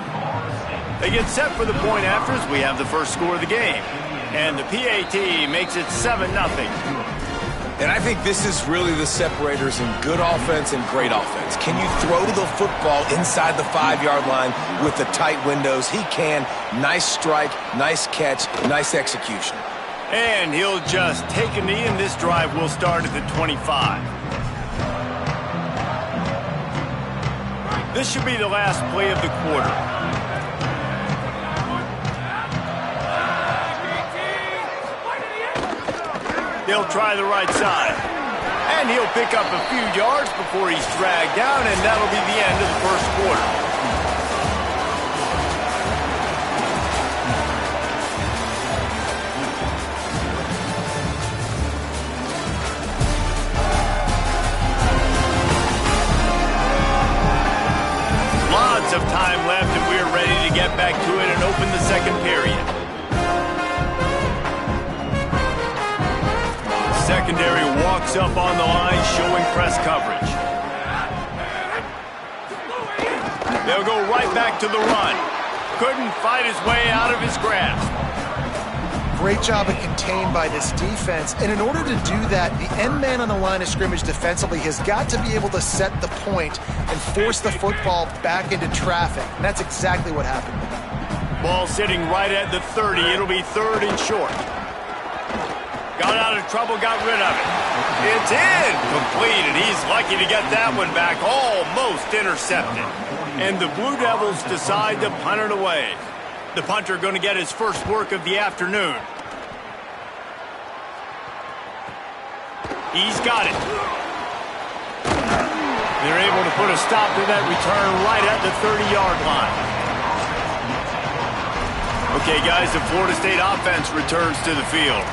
They get set for the point after as we have the first score of the game. And the PAT makes it 7-0. And I think this is really the separators in good offense and great offense. Can you throw the football inside the 5-yard line with the tight windows? He can. Nice strike, nice catch, nice execution. And he'll just take a knee, and this drive will start at the 25. This should be the last play of the quarter. He'll try the right side. And he'll pick up a few yards before he's dragged down, and that'll be the end of the first quarter. Lots of time left, and we're ready to get back to it and open the second period. Secondary walks up on the line, showing press coverage. They'll go right back to the run. Couldn't fight his way out of his grasp. Great job of contained by this defense. And in order to do that, the end man on the line of scrimmage defensively has got to be able to set the point and force the football back into traffic. And that's exactly what happened. Ball sitting right at the 30. It'll be 3rd and short. Got out of trouble, got rid of it. It's incomplete, and he's lucky to get that one back, almost intercepted. And the Blue Devils decide to punt it away. The punter going to get his first work of the afternoon. He's got it. They're able to put a stop to that return right at the 30-yard line. Okay, guys, the Florida State offense returns to the field.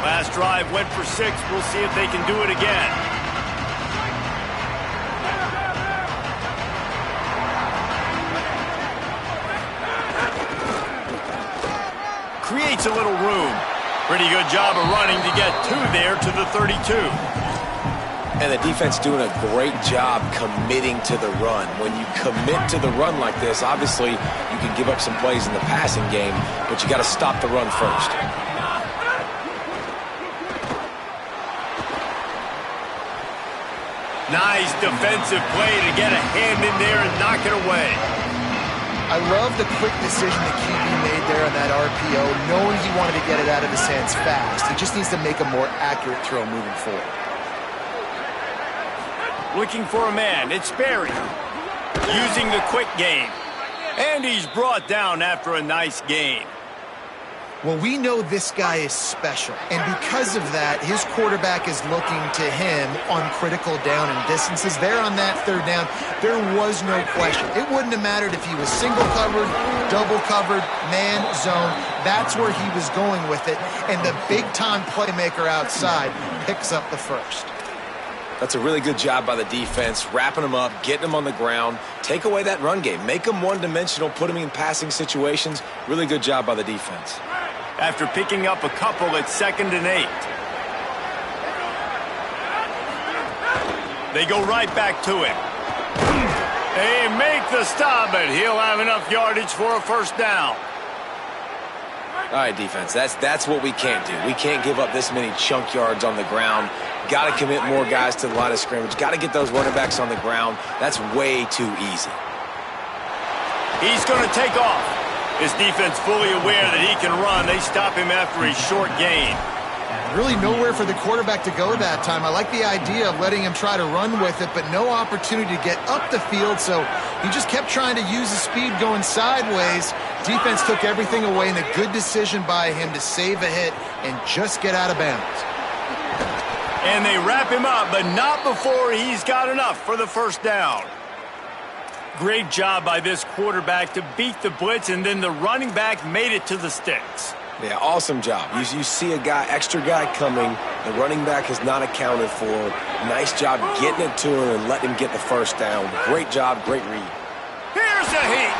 Last drive went for 6. We'll see if they can do it again. Creates a little room. Pretty good job of running to get there to the 32. And the defense doing a great job committing to the run. When you commit to the run like this, obviously you can give up some plays in the passing game, but you got to stop the run first. Nice defensive play to get a hand in there and knock it away. I love the quick decision the QB made there on that RPO, knowing he wanted to get it out of his hands fast. He just needs to make a more accurate throw moving forward. Looking for a man. It's Barry. Using the quick game. And he's brought down after a nice gain. Well, we know this guy is special, and because of that, his quarterback is looking to him on critical down and distances. There on that 3rd down, there was no question. It wouldn't have mattered if he was single covered, double covered, man, zone. That's where he was going with it, and the big-time playmaker outside picks up the first. That's a really good job by the defense, wrapping them up, getting them on the ground. Take away that run game. Make them one-dimensional, put them in passing situations. Really good job by the defense. After picking up a couple at 2nd and 8. They go right back to him. They make the stop, but he'll have enough yardage for a first down. All right, defense, that's what we can't do. We can't give up this many chunk yards on the ground. Got to commit more guys to the line of scrimmage. Got to get those running backs on the ground. That's way too easy. He's going to take off. His defense fully aware that he can run. They stop him after a short gain. Really nowhere for the quarterback to go that time. I like the idea of letting him try to run with it, but no opportunity to get up the field, so he just kept trying to use his speed going sideways. Defense took everything away, and a good decision by him to save a hit and just get out of bounds. And they wrap him up, but not before he's got enough for the first down. Great job by this quarterback to beat the blitz, and then the running back made it to the sticks. Yeah, awesome job. You see a extra guy coming. The running back is not accounted for. Nice job getting it to him and letting him get the first down. Great job, great read. Here's a heat.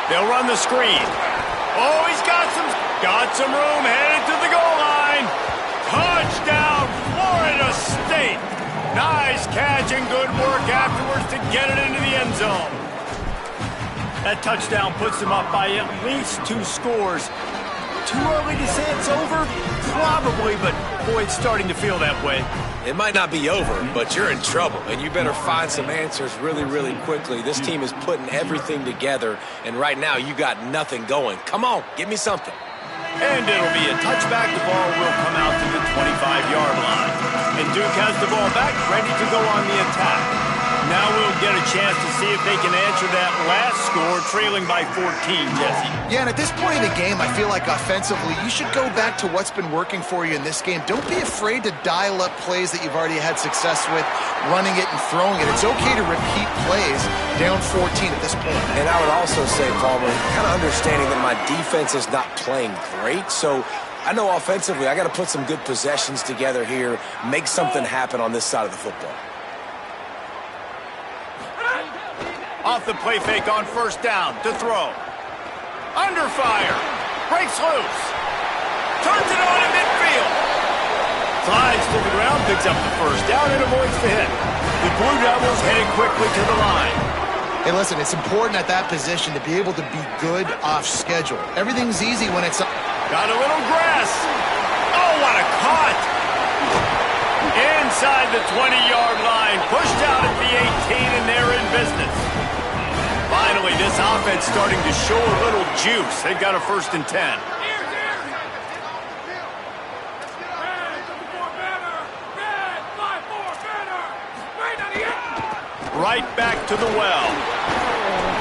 They'll run the screen. Oh, he's got some room, headed to the goal line. Touchdown, Florida State. Nice catch and good work afterwards to get it into the end zone. That touchdown puts them up by at least 2 scores. Too early to say it's over? Probably, but boy, it's starting to feel that way. It might not be over, but you're in trouble, and you better find some answers really, really quickly. This team is putting everything together, and right now you got nothing going. Come on, give me something. And it'll be a touchback. The ball will come out to the 25-yard line. And Duke has the ball back, ready to go on the attack. Now we'll get a chance to see if they can answer that last score, trailing by 14, Jesse. Yeah, and at this point in the game, I feel like offensively, you should go back to what's been working for you in this game. Don't be afraid to dial up plays that you've already had success with, running it and throwing it. It's okay to repeat plays down 14 at this point. And I would also say, Palmer, kind of understanding that my defense is not playing great, so I know offensively I got to put some good possessions together here, make something happen on this side of the football. Off the play fake on first down to throw. Under fire. Breaks loose. Turns it on in midfield. Slides to the ground, picks up the first down, and avoids the hit. The Blue Devils heading quickly to the line. Hey, listen, it's important at that position to be able to be good off schedule. Everything's easy when it's... Got a little grass. Oh, what a cut. Inside the 20-yard line. Pushed out at the 18, and they're in business. Finally, this offense starting to show a little juice. They've got a 1st and 10. Right back to the well.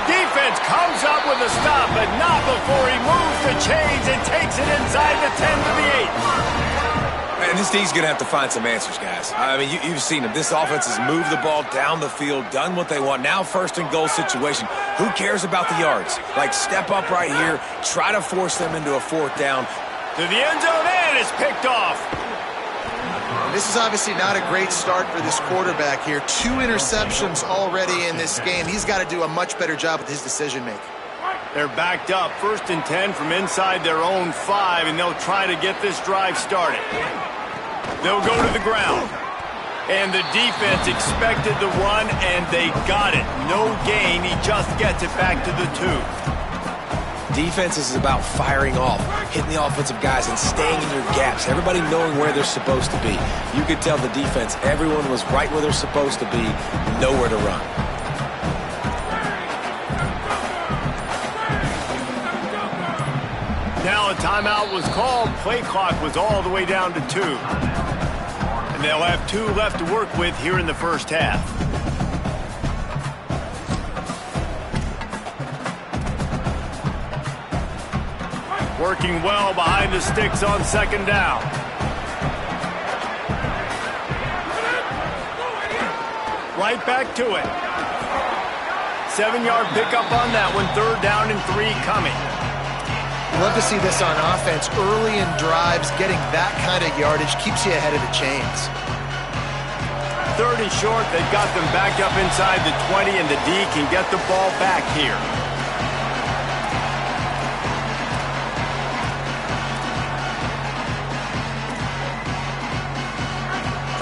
Defense comes up with a stop, but not before he moves the chains and takes it inside the 10 to the 8. And And this D's going to have to find some answers, guys. I mean, you've seen them. This offense has moved the ball down the field, done what they want. Now first and goal situation. Who cares about the yards? Like, step up right here, try to force them into a fourth down. To the end zone, and it's picked off. This is obviously not a great start for this quarterback here. 2 interceptions already in this game. He's got to do a much better job with his decision-making. They're backed up, 1st and 10 from inside their own 5, and they'll try to get this drive started. They'll go to the ground. And the defense expected the run, and they got it. No gain. He just gets it back to the 2. Defense is about firing off, hitting the offensive guys, and staying in your gaps. Everybody knowing where they're supposed to be. You could tell the defense, everyone was right where they're supposed to be, nowhere to run. Now a timeout was called. Play clock was all the way down to 2. And they'll have 2 left to work with here in the first half. Working well behind the sticks on 2nd down. Right back to it. 7-yard pickup on that one. 3rd down and 3 coming. Love to see this on offense. Early in drives, getting that kind of yardage keeps you ahead of the chains. 3rd and short, they've got them backed up inside the 20, and the D can get the ball back here.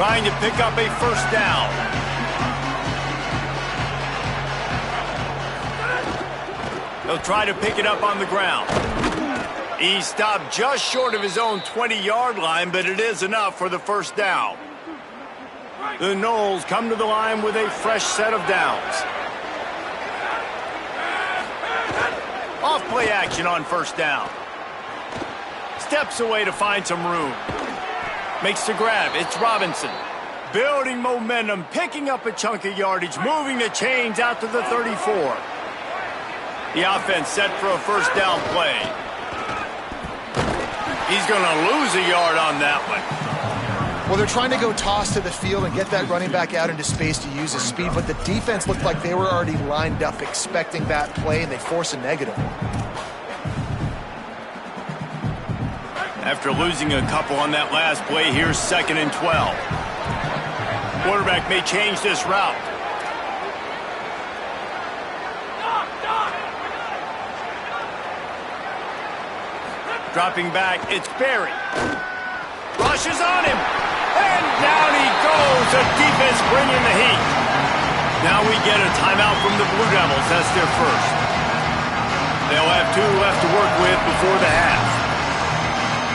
Trying to pick up a 1st down. They'll try to pick it up on the ground. He stopped just short of his own 20-yard line, but it is enough for the 1st down. The Noles come to the line with a fresh set of downs. Off-play action on 1st down. Steps away to find some room. Makes the grab. It's Robinson. Building momentum, picking up a chunk of yardage, moving the chains out to the 34. The offense set for a 1st down play. He's going to lose a yard on that one. Well, they're trying to go toss to the field and get that running back out into space to use his speed, but the defense looked like they were already lined up expecting that play, and they force a negative. After losing a couple on that last play, here's 2nd and 12. Quarterback may change this route. Dropping back, it's Berry. Rushes on him. And down he goes. The defense bringing the heat. Now we get a timeout from the Blue Devils. That's their 1st. They'll have 2 left to work with before the half.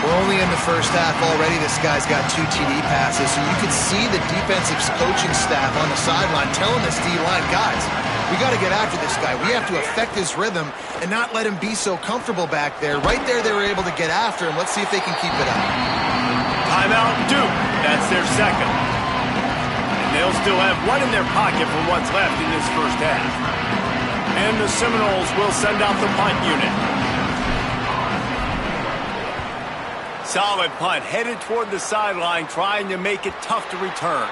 We're only in the first half already. This guy's got 2 TD passes, so you could see the defensive coaching staff on the sideline telling this D-line, guys, we got to get after this guy. We have to affect his rhythm and not let him be so comfortable back there. Right there, they were able to get after him. Let's see if they can keep it up. Timeout, Duke. That's their 2nd. And they'll still have 1 in their pocket for what's left in this first half. And the Seminoles will send out the punt unit. Solid punt, headed toward the sideline, trying to make it tough to return.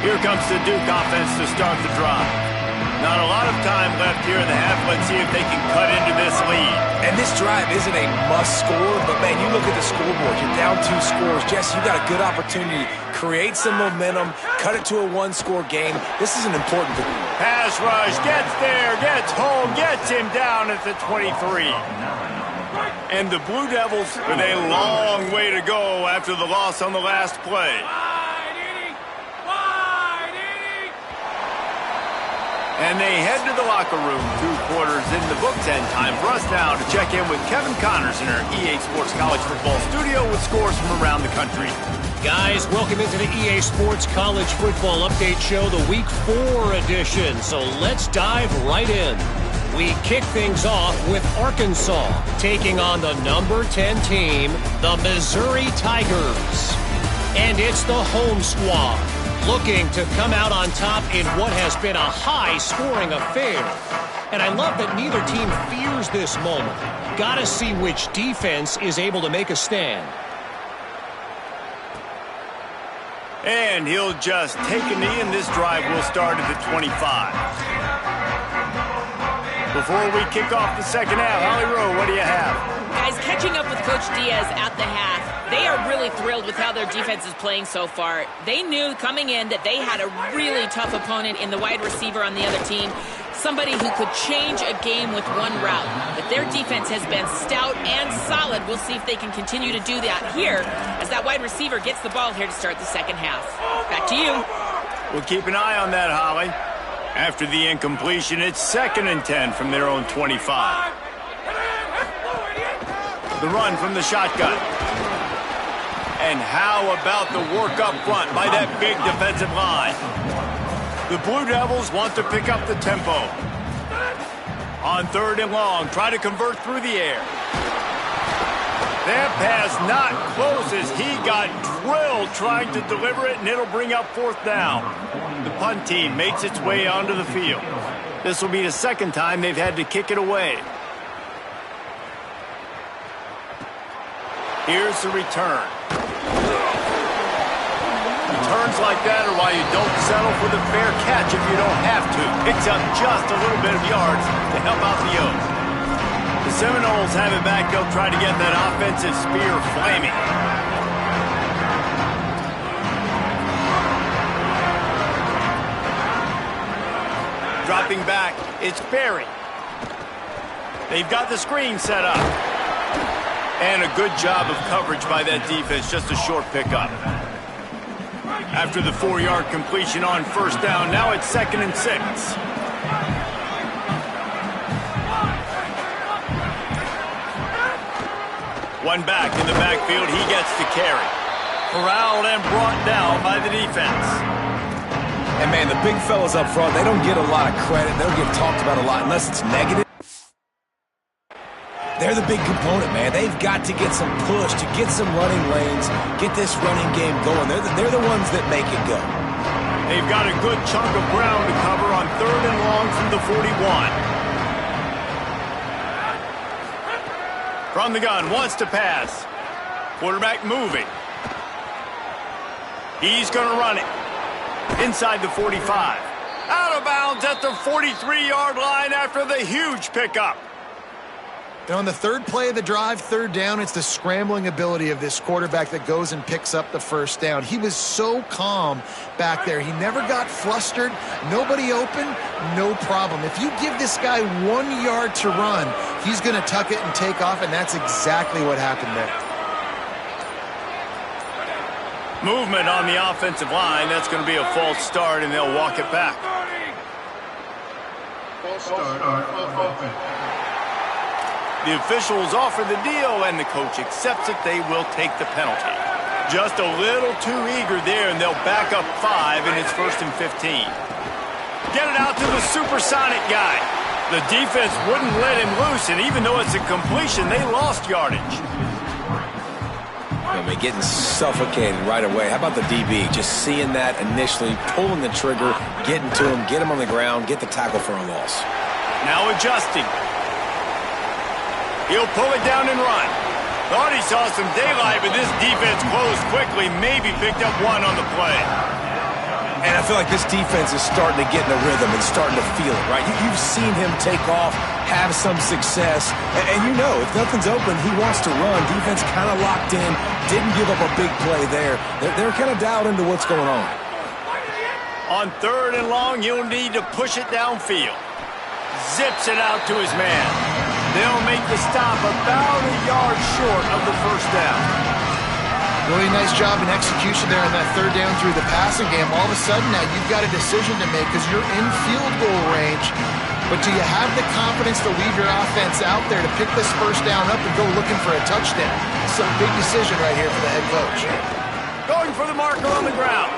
Here comes the Duke offense to start the drive. Not a lot of time left here in the half. Let's see if they can cut into this lead. And this drive isn't a must score, but, man, you look at the scoreboard. You're down 2 scores. Jesse, you got a good opportunity. Create some momentum. Cut it to a 1-score game. This is an important thing. Pass rush. Gets there. Gets home. Gets him down at the 23. And the Blue Devils with a long way to go after the loss on the last play. And they head to the locker room. 2 quarters in the books, and time for us now to check in with Kevin Connors in our EA Sports College Football studio with scores from around the country. Guys, welcome into the EA Sports College Football Update Show, the Week 4 edition. So let's dive right in. We kick things off with Arkansas taking on the number 10 team, the Missouri Tigers. And it's the home squad, looking to come out on top in what has been a high-scoring affair. And I love that neither team fears this moment. Gotta see which defense is able to make a stand. And he'll just take a knee, and this drive will start at the 25. Before we kick off the second half, Holly Rowe, what do you have? Guys, catching up with Coach Diaz at the half, they are really thrilled with how their defense is playing so far. They knew coming in that they had a really tough opponent in the wide receiver on the other team, somebody who could change a game with one route. But their defense has been stout and solid. We'll see if they can continue to do that here as that wide receiver gets the ball here to start the second half. Back to you. We'll keep an eye on that, Holly. After the incompletion, it's 2nd and 10 from their own 25. The run from the shotgun. And how about the work up front by that big defensive line? The Blue Devils want to pick up the tempo. On 3rd and long, try to convert through the air. That pass not close as he got drilled trying to deliver it, and it'll bring up 4th down. The punt team makes its way onto the field. This will be the 2nd time they've had to kick it away. Here's the return. Returns like that are why you don't settle for the fair catch if you don't have to. Picks up just a little bit of yards to help out the O's. The Seminoles have it back. They'll try to get that offensive spear flaming. Dropping back, it's Berry. They've got the screen set up. And a good job of coverage by that defense, just a short pickup. After the 4-yard completion on 1st down, now it's 2nd and 6. One back in the backfield, he gets the carry. Corralled and brought down by the defense. And, man, the big fellas up front, they don't get a lot of credit. They don't get talked about a lot unless it's negative. They're the big component, man. They've got to get some push, to get some running lanes, get this running game going. They're the ones that make it go. They've got a good chunk of ground to cover on 3rd and long from the 41. From the gun, wants to pass. Quarterback moving. He's going to run it. Inside the 45. Out of bounds at the 43-yard line after the huge pickup. And on the 3rd play of the drive, 3rd down, it's the scrambling ability of this quarterback that goes and picks up the 1st down. He was so calm back there. He never got flustered. Nobody open, no problem. If you give this guy 1 yard to run, he's going to tuck it and take off, and that's exactly what happened there. Movement on the offensive line. That's going to be a false start, and they'll walk it back. False start. The officials offer the deal, and the coach accepts it. They will take the penalty. Just a little too eager there, and they'll back up 5, and it's 1st and 15. Get it out to the supersonic guy. The defense wouldn't let him loose, and even though it's a completion, they lost yardage. I mean, getting suffocated right away. How about the DB? Just seeing that initially, pulling the trigger, getting to him, get him on the ground, get the tackle for a loss. Now adjusting. He'll pull it down and run. Thought he saw some daylight, but this defense closed quickly, maybe picked up 1 on the play. And I feel like this defense is starting to get in the rhythm and starting to feel it, right? You've seen him take off, have some success, and you know if nothing's open, he wants to run. Defense kind of locked in, didn't give up a big play there. They're kind of dialed into what's going on. On 3rd and long, you'll need to push it downfield. Zips it out to his man. They'll make the stop about a yard short of the 1st down. Really nice job in execution there on that 3rd down through the passing game. All of a sudden now you've got a decision to make because you're in field goal range. But do you have the confidence to leave your offense out there to pick this 1st down up and go looking for a touchdown? It's a big decision right here for the head coach. Going for the marker on the ground.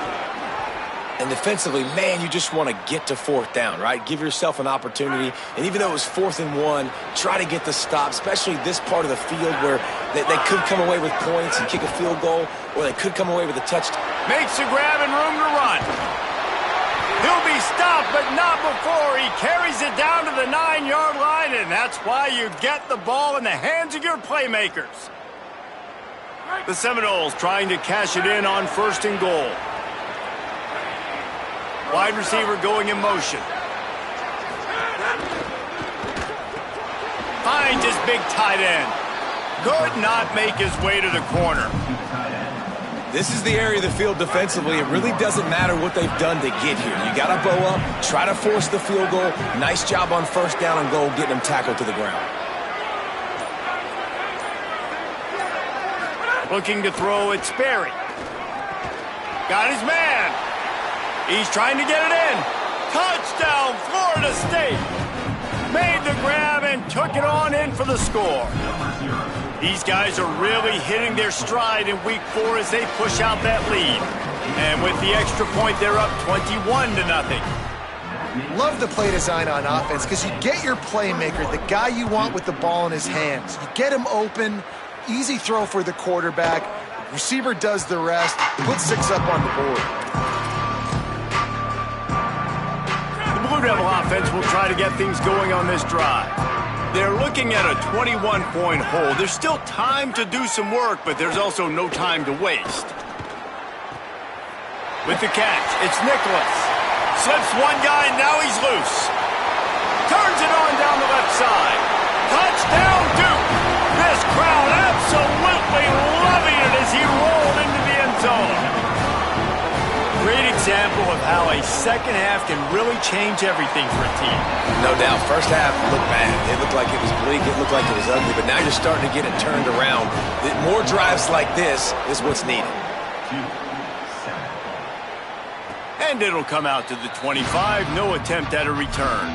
And defensively, man, you just want to get to 4th down, right? Give yourself an opportunity. And even though it was 4th and 1, try to get the stop, especially this part of the field where they could come away with points and kick a field goal, or they could come away with a touchdown. Makes the grab and room to run. He'll be stopped, but not before he carries it down to the 9-yard line, and that's why you get the ball in the hands of your playmakers. The Seminoles trying to cash it in on 1st and goal. Wide receiver going in motion. Finds his big tight end. Could not make his way to the corner. This is the area of the field defensively. It really doesn't matter what they've done to get here. You got to bow up, try to force the field goal. Nice job on 1st down and goal, getting them tackled to the ground. Looking to throw, it's Sperry. Got his man. He's trying to get it in. Touchdown, Florida State. Made the grab and took it on in for the score. These guys are really hitting their stride in week 4 as they push out that lead. And with the extra point, they're up 21-0. Love the play design on offense because you get your playmaker, the guy you want with the ball in his hands. You get him open, easy throw for the quarterback. Receiver does the rest, put 6 up on the board. The Blue Devil offense will try to get things going on this drive. They're looking at a 21-point hole. There's still time to do some work, but there's also no time to waste. With the catch, it's Nicholas. Slips one guy, now he's loose. Turns it on down the left side. Touchdown, Duke! This crowd absolutely loving it as he rolled into the end zone. Great example of how a second half can really change everything for a team. No doubt, first half looked bad. It looked like it was bleak. It looked like it was ugly. But now you're starting to get it turned around. More drives like this is what's needed. And it'll come out to the 25. No attempt at a return.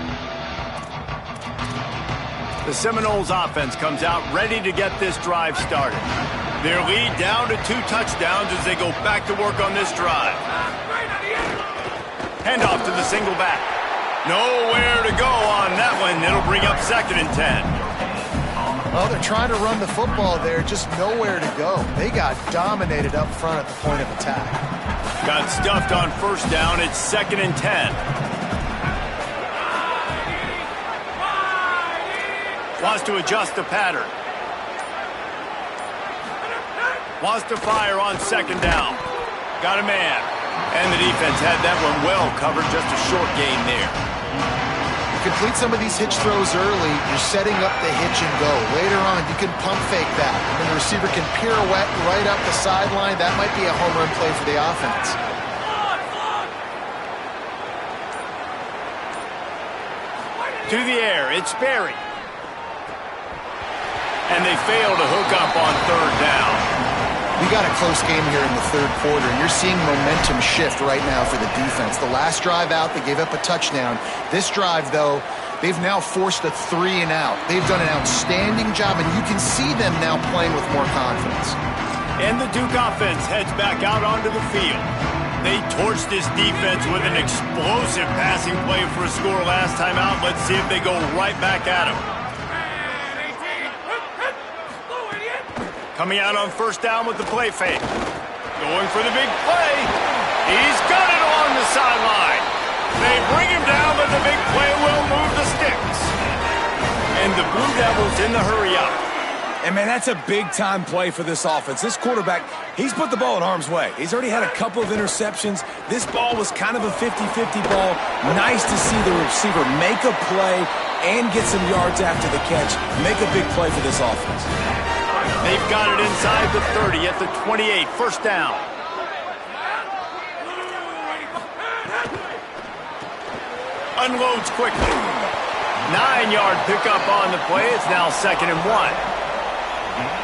The Seminoles offense comes out ready to get this drive started. Their lead down to 2 touchdowns as they go back to work on this drive. Handoff to the single back. Nowhere to go on that one. It'll bring up 2nd and 10. Well, they're trying to run the football there, just nowhere to go. They got dominated up front at the point of attack. Got stuffed on 1st down. It's 2nd and 10. Wants to adjust the pattern. Wants to fire on 2nd down. Got a man. And the defense had that one well covered, just a short gain there. Complete some of these hitch throws early, you're setting up the hitch and go. Later on, you can pump fake that. And the receiver can pirouette right up the sideline. That might be a home run play for the offense. To the air, it's Sperry. And they fail to hook up on 3rd down. We got a close game here in the 3rd quarter, and you're seeing momentum shift right now for the defense. The last drive out, they gave up a touchdown. This drive, though, they've now forced a 3 and out. They've done an outstanding job, and you can see them now playing with more confidence. And the Duke offense heads back out onto the field. They torched this defense with an explosive passing play for a score last time out. Let's see if they go right back at him. Coming out on 1st down with the play fake. Going for the big play. He's got it along the sideline. They bring him down, but the big play will move the sticks. And the Blue Devils in the hurry up. And, man, that's a big-time play for this offense. This quarterback, he's put the ball in harm's way. He's already had a couple of interceptions. This ball was kind of a 50-50 ball. Nice to see the receiver make a play and get some yards after the catch. Make a big play for this offense. They've got it inside the 30 at the 28. 1st down. Unloads quickly. 9-yard pickup on the play. It's now 2nd and 1.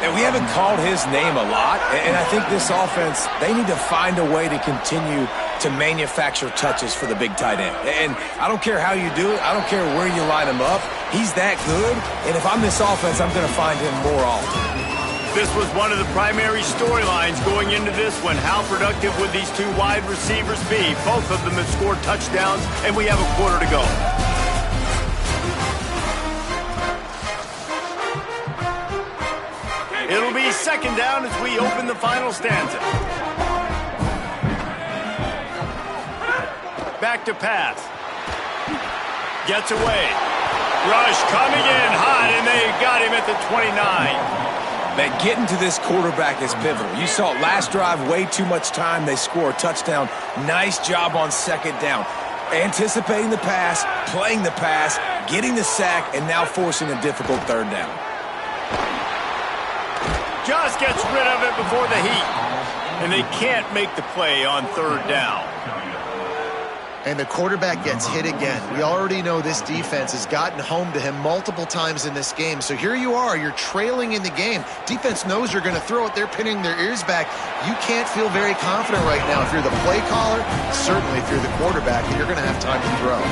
And we haven't called his name a lot, and I think this offense, they need to find a way to continue to manufacture touches for the big tight end. And I don't care how you do it. I don't care where you line him up. He's that good, and if I'm this offense, I'm going to find him more often. This was one of the primary storylines going into this one. How productive would these 2 wide receivers be? Both of them have scored touchdowns, and we have a quarter to go. It'll be 2nd down as we open the final stanza. Back to pass. Gets away. Rush coming in hot, and they got him at the 29. Man, getting to this quarterback is pivotal. You saw it last drive, way too much time. They score a touchdown. Nice job on second down. Anticipating the pass, playing the pass, getting the sack, and now forcing a difficult third down. Just gets rid of it before the heat. And they can't make the play on third down. And the quarterback gets hit again. We already know this defense has gotten home to him multiple times in this game. So here you are, you're trailing in the game. Defense knows you're going to throw it. They're pinning their ears back. You can't feel very confident right now if you're the play caller, certainly if you're the quarterback, that you're going to have time to throw.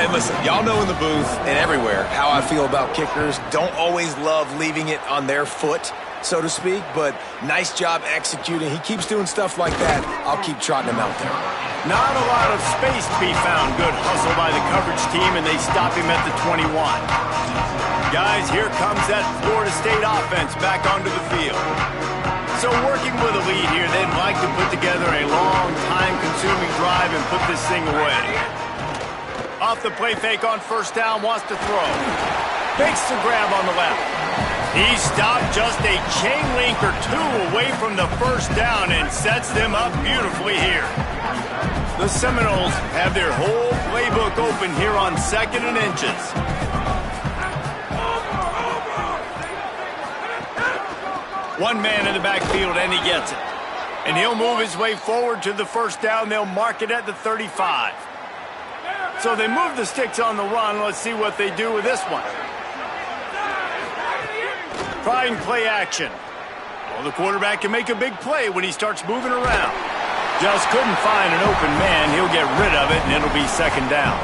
And listen, y'all know in the booth and everywhere how I feel about kickers. Don't always love leaving it on their foot, so to speak, but nice job executing. He keeps doing stuff like that. I'll keep trotting him out there. Not a lot of space to be found. Good hustle by the coverage team, and they stop him at the 21. Guys, here comes that Florida State offense back onto the field. So working with a lead here, they'd like to put together a long, time-consuming drive and put this thing away. Off the play fake on first down, wants to throw. Fakes the grab on the left. He stopped just a chain link or two away from the first down and sets them up beautifully here. The Seminoles have their whole playbook open here on 2nd and inches. One man in the backfield, and he gets it. And he'll move his way forward to the first down. They'll mark it at the 35. So they move the sticks on the run. Let's see what they do with this one. Trying play action. Well, the quarterback can make a big play when he starts moving around. Just couldn't find an open man. He'll get rid of it, and it'll be second down.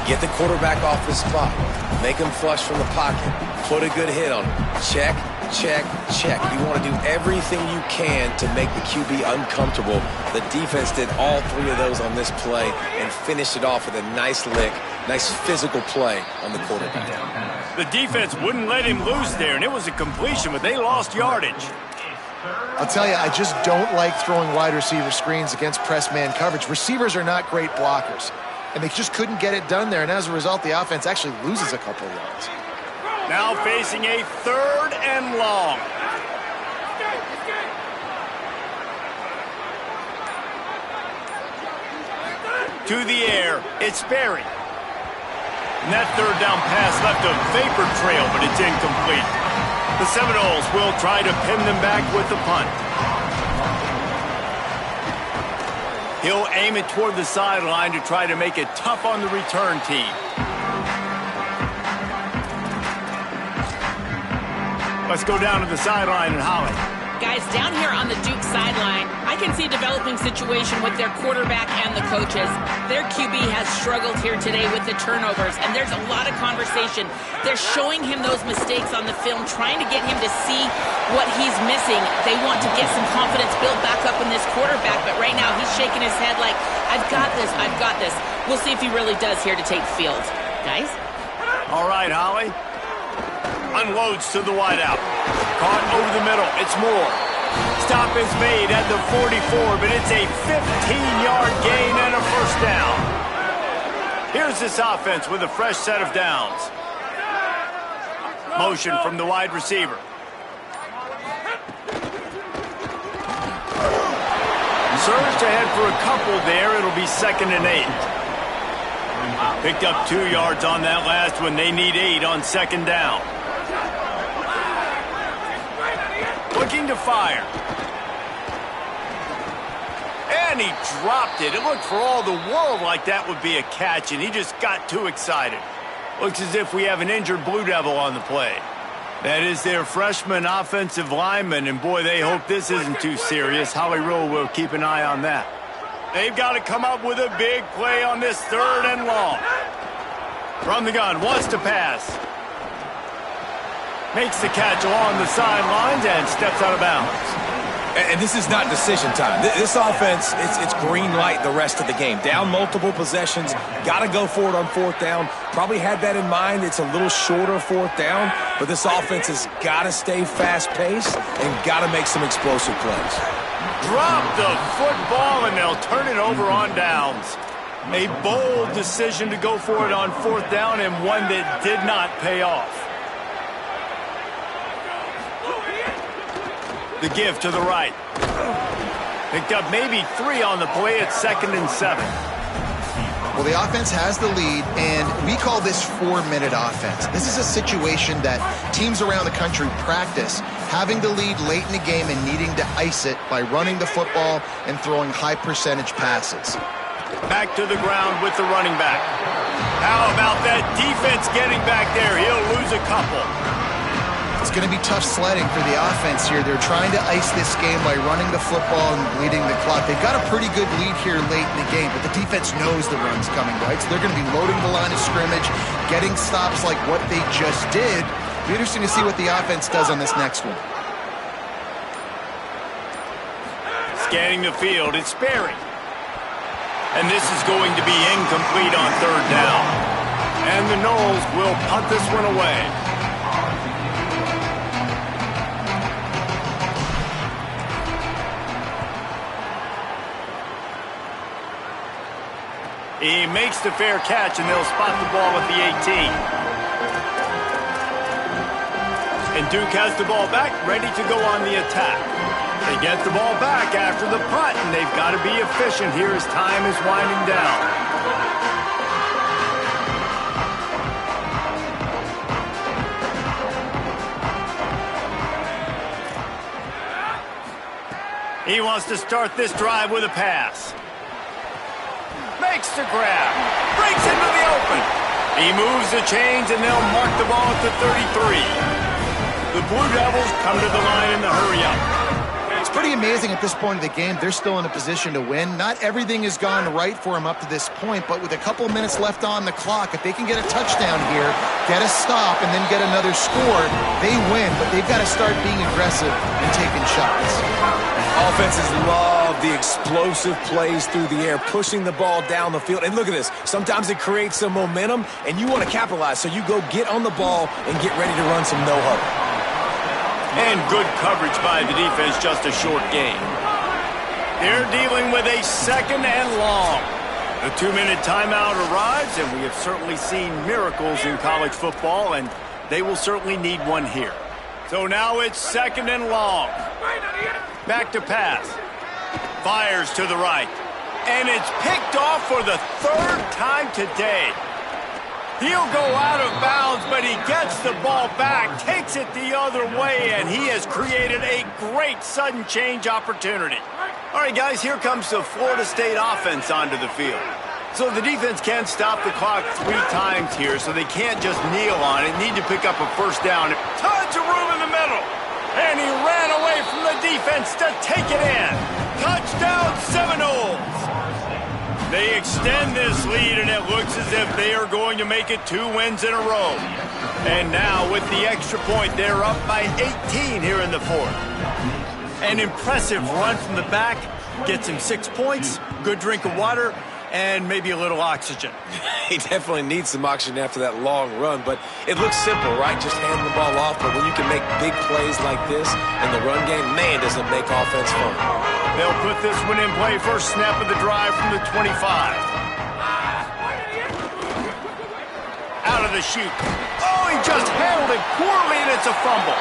Get the quarterback off his spot. Make him flush from the pocket. Put a good hit on him. Check, check, check. You want to do everything you can to make the QB uncomfortable. The defense did all three of those on this play and finished it off with a nice lick, nice physical play on the quarterback. The defense wouldn't let him loose there, and it was a completion, but they lost yardage. I'll tell you, I just don't like throwing wide receiver screens against press man coverage. Receivers are not great blockers, and they just couldn't get it done there, and as a result, the offense actually loses a couple of yards. Now facing a 3rd and long. To the air, it's Berry. And that 3rd down pass left a vapor trail, but it's incomplete. The Seminoles will try to pin them back with the punt. He'll aim it toward the sideline to try to make it tough on the return team. Let's go down to the sideline and Holly. Guys, down here on the Duke sideline, I can see a developing situation with their quarterback and the coaches. Their QB has struggled here today with the turnovers, and there's a lot of conversation. They're showing him those mistakes on the film, trying to get him to see what he's missing. They want to get some confidence built back up in this quarterback, but right now he's shaking his head like, I've got this, I've got this. We'll see if he really does here to take the field. Guys? All right, Holly. Unloads to the wideout. Caught over the middle. It's Moore. Stop is made at the 44, but it's a 15-yard gain and a first down. Here's this offense with a fresh set of downs. Motion from the wide receiver. Surge ahead for a couple there. It'll be 2nd and 8. Picked up 2 yards on that last one. They need 8 on 2nd down. Looking to fire. And he dropped it. It looked for all the world like that would be a catch, and he just got too excited. Looks as if we have an injured Blue Devil on the play. That is their freshman offensive lineman, and boy, they hope this isn't too serious. Holly Rowe will keep an eye on that. They've got to come up with a big play on this 3rd and long. From the gun, wants to pass. Makes the catch along the sidelines and steps out of bounds. And this is not decision time. This offense, it's green light the rest of the game. Down multiple possessions, got to go for it on 4th down. Probably had that in mind. It's a little shorter 4th down, but this offense has got to stay fast-paced and got to make some explosive plays. Drop the football, and they'll turn it over on downs. A bold decision to go for it on 4th down, and one that did not pay off. The give to the right. Picked up maybe 3 on the play at 2nd and 7. Well, the offense has the lead, and we call this 4-minute offense. This is a situation that teams around the country practice, having the lead late in the game and needing to ice it by running the football and throwing high-percentage passes. Back to the ground with the running back. How about that defense getting back there? He'll lose a couple. It's going to be tough sledding for the offense here. They're trying to ice this game by running the football and bleeding the clock. They've got a pretty good lead here late in the game, but the defense knows the run's coming, right? So they're going to be loading the line of scrimmage, getting stops like what they just did. It'll be interesting to see what the offense does on this next one. Scanning the field, it's Sperry. And this is going to be incomplete on 3rd down. And the Noles will punt this one away. He makes the fair catch, and they'll spot the ball at the 18. And Duke has the ball back, ready to go on the attack. They get the ball back after the punt, and they've got to be efficient here as time is winding down. He wants to start this drive with a pass. Makes the grab. Breaks into the open. He moves the chains, and they'll mark the ball at the 33. The Blue Devils come to the line in the hurry-up. It's pretty amazing at this point of the game. They're still in a position to win. Not everything has gone right for them up to this point, but with a couple of minutes left on the clock, if they can get a touchdown here, get a stop, and then get another score, they win, but they've got to start being aggressive and taking shots. Offenses love the explosive plays through the air, pushing the ball down the field. And look at this. Sometimes it creates some momentum, and you want to capitalize. So you go get on the ball and get ready to run some no-huddle. And good coverage by the defense, just a short gain. They're dealing with a 2nd and long. The 2-minute timeout arrives, and we have certainly seen miracles in college football, and they will certainly need one here. So now it's 2nd and long. Back to pass. Fires to the right. And it's picked off for the 3rd time today. He'll go out of bounds, but he gets the ball back, takes it the other way, and he has created a great sudden change opportunity. All right, guys, here comes the Florida State offense onto the field. So the defense can't stop the clock 3 times here, so they can't just kneel on it. Need to pick up a 1st down. Tons of room in the middle. And he ran away from the defense to take it in. Touchdown, Seminoles. They extend this lead, and it looks as if they are going to make it 2 wins in a row. And now, with the extra point, they're up by 18 here in the 4th. An impressive run from the back. Gets him 6 points, good drink of water, and maybe a little oxygen. He definitely needs some oxygen after that long run, but it looks simple, right? Just hand the ball off, but when you can make big plays like this in the run game, man, does it make offense fun. They'll put this one in play, first snap of the drive from the 25. Out of the chute. Oh, he just handled it poorly, and it's a fumble.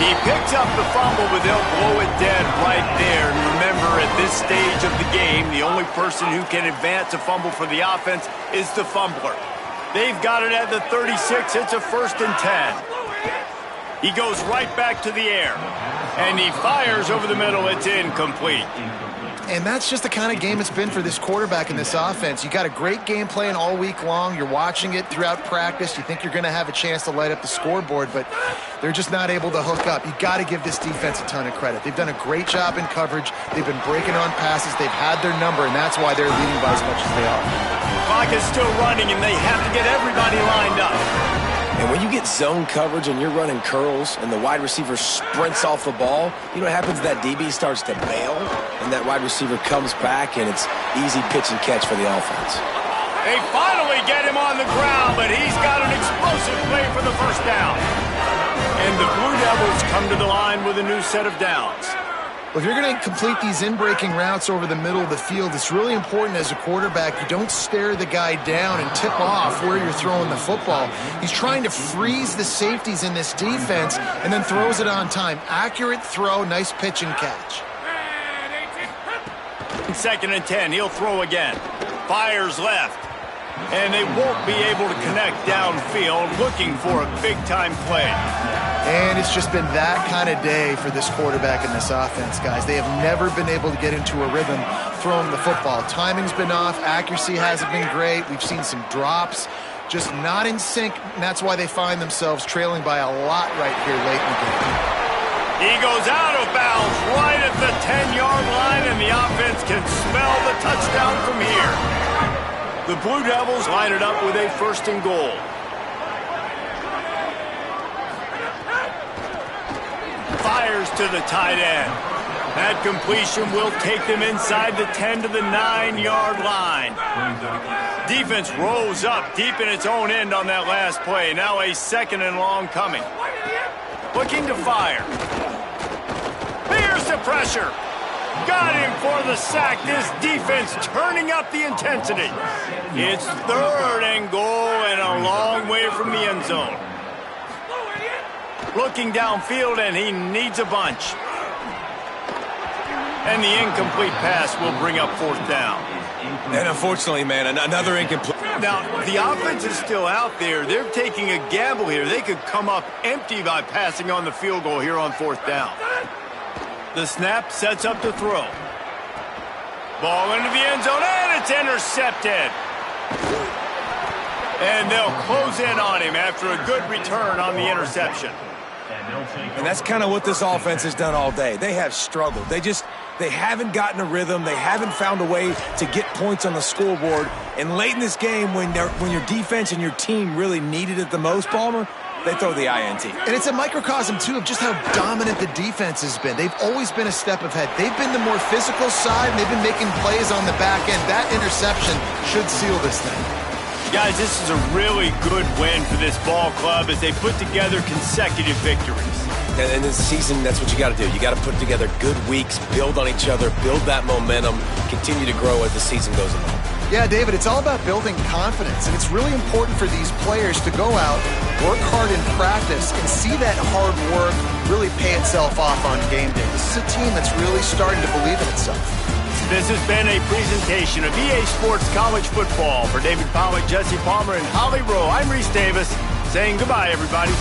He picks up the fumble, but they'll blow it dead right there. And remember, at this stage of the game, the only person who can advance a fumble for the offense is the fumbler. They've got it at the 36. It's a 1st and 10. He goes right back to the air. And he fires over the middle. It's incomplete. And that's just the kind of game it's been for this quarterback in this offense. You got a great game plan all week long. You're watching it throughout practice. You think you're going to have a chance to light up the scoreboard, but they're just not able to hook up. You got to give this defense a ton of credit. They've done a great job in coverage. They've been breaking on passes. They've had their number, and that's why they're leading by as much as they are. Clock is still running, and they have to get everybody lined up. And when you get zone coverage and you're running curls and the wide receiver sprints off the ball, you know what happens? That DB starts to bail, and that wide receiver comes back, and it's easy pitch and catch for the offense. They finally get him on the ground, but he's got an explosive play for the 1st down. And the Blue Devils come to the line with a new set of downs. Well, if you're going to complete these in-breaking routes over the middle of the field, it's really important as a quarterback you don't stare the guy down and tip off where you're throwing the football. He's trying to freeze the safeties in this defense and then throws it on time. Accurate throw, nice pitch and catch. 2nd and 10, he'll throw again. Fires left. And they won't be able to connect downfield, looking for a big-time play. And it's just been that kind of day for this quarterback and this offense, guys. They have never been able to get into a rhythm throwing the football. Timing's been off. Accuracy hasn't been great. We've seen some drops, just not in sync, and that's why they find themselves trailing by a lot right here late in the game. He goes out of bounds right at the 10-yard line, and the offense can smell the touchdown from here. The Blue Devils line it up with a 1st and goal. Fires to the tight end. That completion will take them inside the 10 to the 9-yard line. Defense rose up deep in its own end on that last play. Now a 2nd and long coming. Looking to fire. Here's the pressure. Got him for the sack. This defense turning up the intensity. It's 3rd and goal and a long way from the end zone. Looking downfield, and he needs a bunch. And the incomplete pass will bring up 4th down. And unfortunately, man, another incomplete. Now, the offense is still out there. They're taking a gamble here. They could come up empty by passing on the field goal here on 4th down. The snap sets up to throw. Ball into the end zone, and it's intercepted. And they'll close in on him after a good return on the interception. And that's kind of what this offense has done all day. They have struggled. They haven't gotten a rhythm. They haven't found a way to get points on the scoreboard. And late in this game, when your defense and your team really needed it the most, Palmer, they throw the INT. And it's a microcosm, too, of just how dominant the defense has been. They've always been a step ahead. They've been the more physical side, and they've been making plays on the back end. That interception should seal this thing. Guys, this is a really good win for this ball club as they put together consecutive victories. And in this season, that's what you got to do. You got to put together good weeks, build on each other, build that momentum, continue to grow as the season goes along. Yeah, David, it's all about building confidence, and it's really important for these players to go out, work hard in practice, and see that hard work really pay itself off on game day. This is a team that's really starting to believe in itself. This has been a presentation of EA Sports College Football. For David Pollack, Jesse Palmer, and Holly Rowe, I'm Reese Davis saying goodbye, everybody.